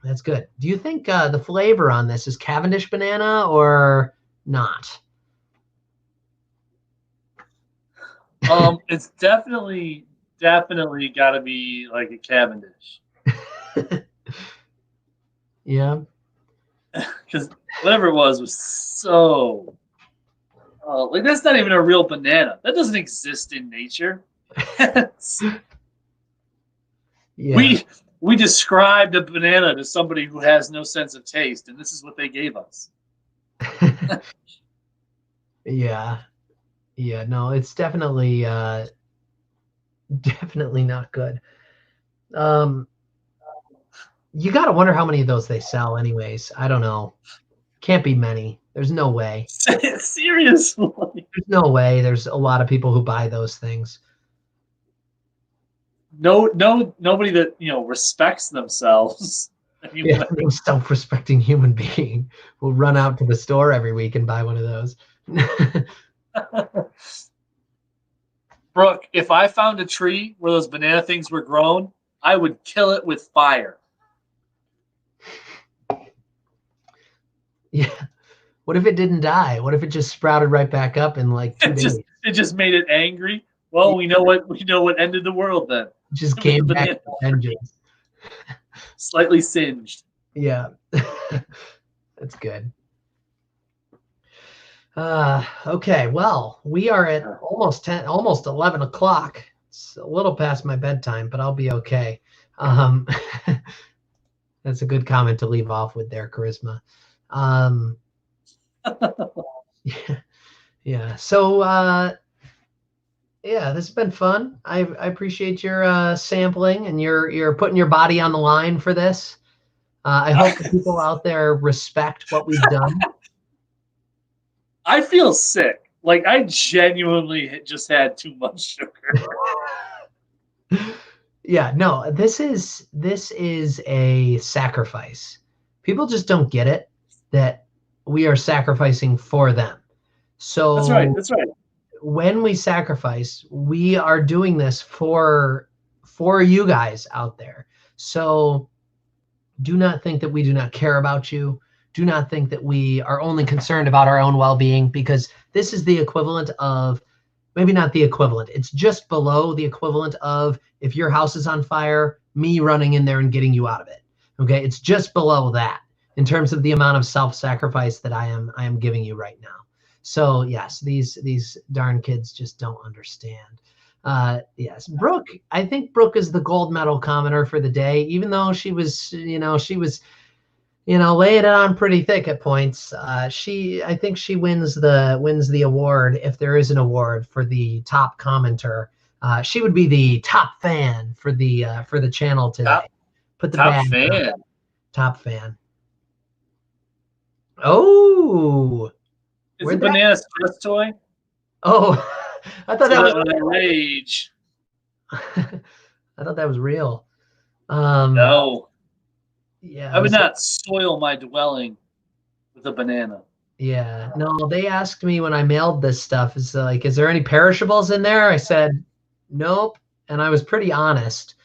That's good. Do you think the flavor on this is Cavendish banana or not? It's definitely got to be like a Cavendish. Yeah. Because whatever it was so like that's not even a real banana. That doesn't exist in nature. Yeah. We described a banana to somebody who has no sense of taste, and this is what they gave us. Yeah. Yeah. No, it's definitely not good. You got to wonder how many of those they sell anyways. I don't know. Can't be many. There's no way. Seriously. There's no way. There's a lot of people who buy those things. Nobody that, respects themselves. Yeah, no self-respecting human being will run out to the store every week and buy one of those. Brooke, if I found a tree where those banana things were grown, I would kill it with fire. Yeah. What if it didn't die? What if it just sprouted right back up in like 2 days? It just made it angry. Well, we know what ended the world then. It just came back with vengeance. Slightly singed. Yeah. That's good. Okay. Well, we are at almost 11 o'clock. It's a little past my bedtime, but I'll be okay. That's a good comment to leave off with there, Charisma. Yeah. So, yeah, this has been fun. I appreciate your sampling and you're putting your body on the line for this. I hope the people out there respect what we've done. I feel sick. Like I genuinely just had too much sugar. Yeah, no, this is a sacrifice. People just don't get it that we are sacrificing for them. So That's right. when we sacrifice, we are doing this for for you guys out there. So do not think that we do not care about you. Do not think that we are only concerned about our own well-being, because this is the equivalent of, maybe not the equivalent, it's just below the equivalent of, if your house is on fire, me running in there and getting you out of it. Okay, it's just below that in terms of the amount of self-sacrifice that I am giving you right now. So yes, these darn kids just don't understand. Yes, Brooke. I think Brooke is the gold medal commenter for the day, even though she was laying it on pretty thick at points. I think she wins the award, if there is an award, for the top commenter. She would be the top fan for the channel today. Put the top fan. Top fan. Oh, is a banana stress toy? Oh, I thought that was rage. I thought that was real. No. Yeah. I would not soil my dwelling with a banana. Yeah. No, they asked me when I mailed this stuff, is there any perishables in there? I said, nope. And I was pretty honest.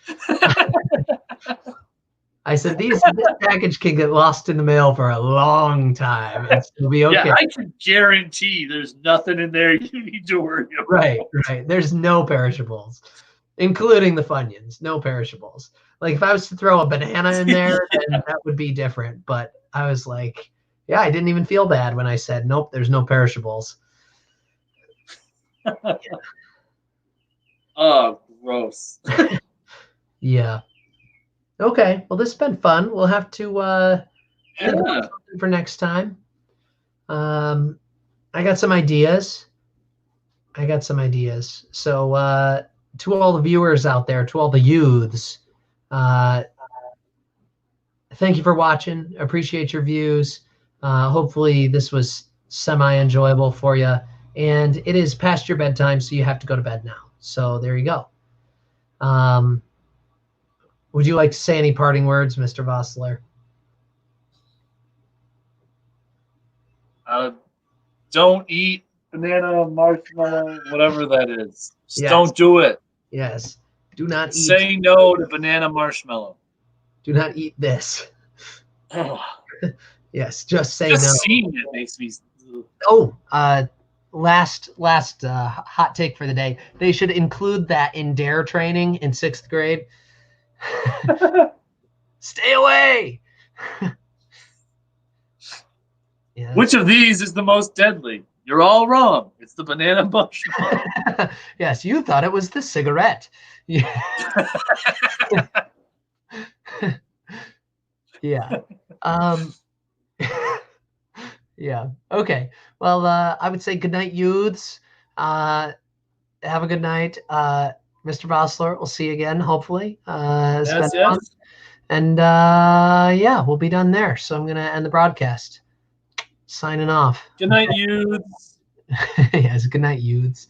I said, this package can get lost in the mail for a long time and still be okay. Yeah, I can guarantee there's nothing in there you need to worry about. Right. There's no perishables, including the Funyuns. No perishables. Like, if I was to throw a banana in there, then that would be different. But I was like, yeah, I didn't even feel bad when I said, nope, there's no perishables. Yeah. Oh, gross. Yeah. Okay. Well, this has been fun. We'll have to think about something for next time. I got some ideas. So to all the viewers out there, to all the youths, thank you for watching. Appreciate your views. Hopefully this was semi-enjoyable for you. And it is past your bedtime, so you have to go to bed now. So there you go. Would you like to say any parting words, Mr. Vossler? Don't eat banana, marshmallow, whatever that is. Just don't do it. Yes. Do not eat. Say no to banana marshmallow. Do not eat this. Yes, just say just no. Seeing it makes me. Oh, last hot take for the day. They should include that in DARE training in 6th grade. Stay away. Yes. Which of these is the most deadly? You're all wrong. It's the banana marshmallow. Yes, you thought it was the cigarette. Yeah. Yeah. Yeah. Okay. Well, I would say good night, youths. Have a good night. Mr. Vossler, we'll see you again, hopefully. Yes. And yeah, we'll be done there. So I'm going to end the broadcast. Signing off. Good night, youths. Yes, good night, youths.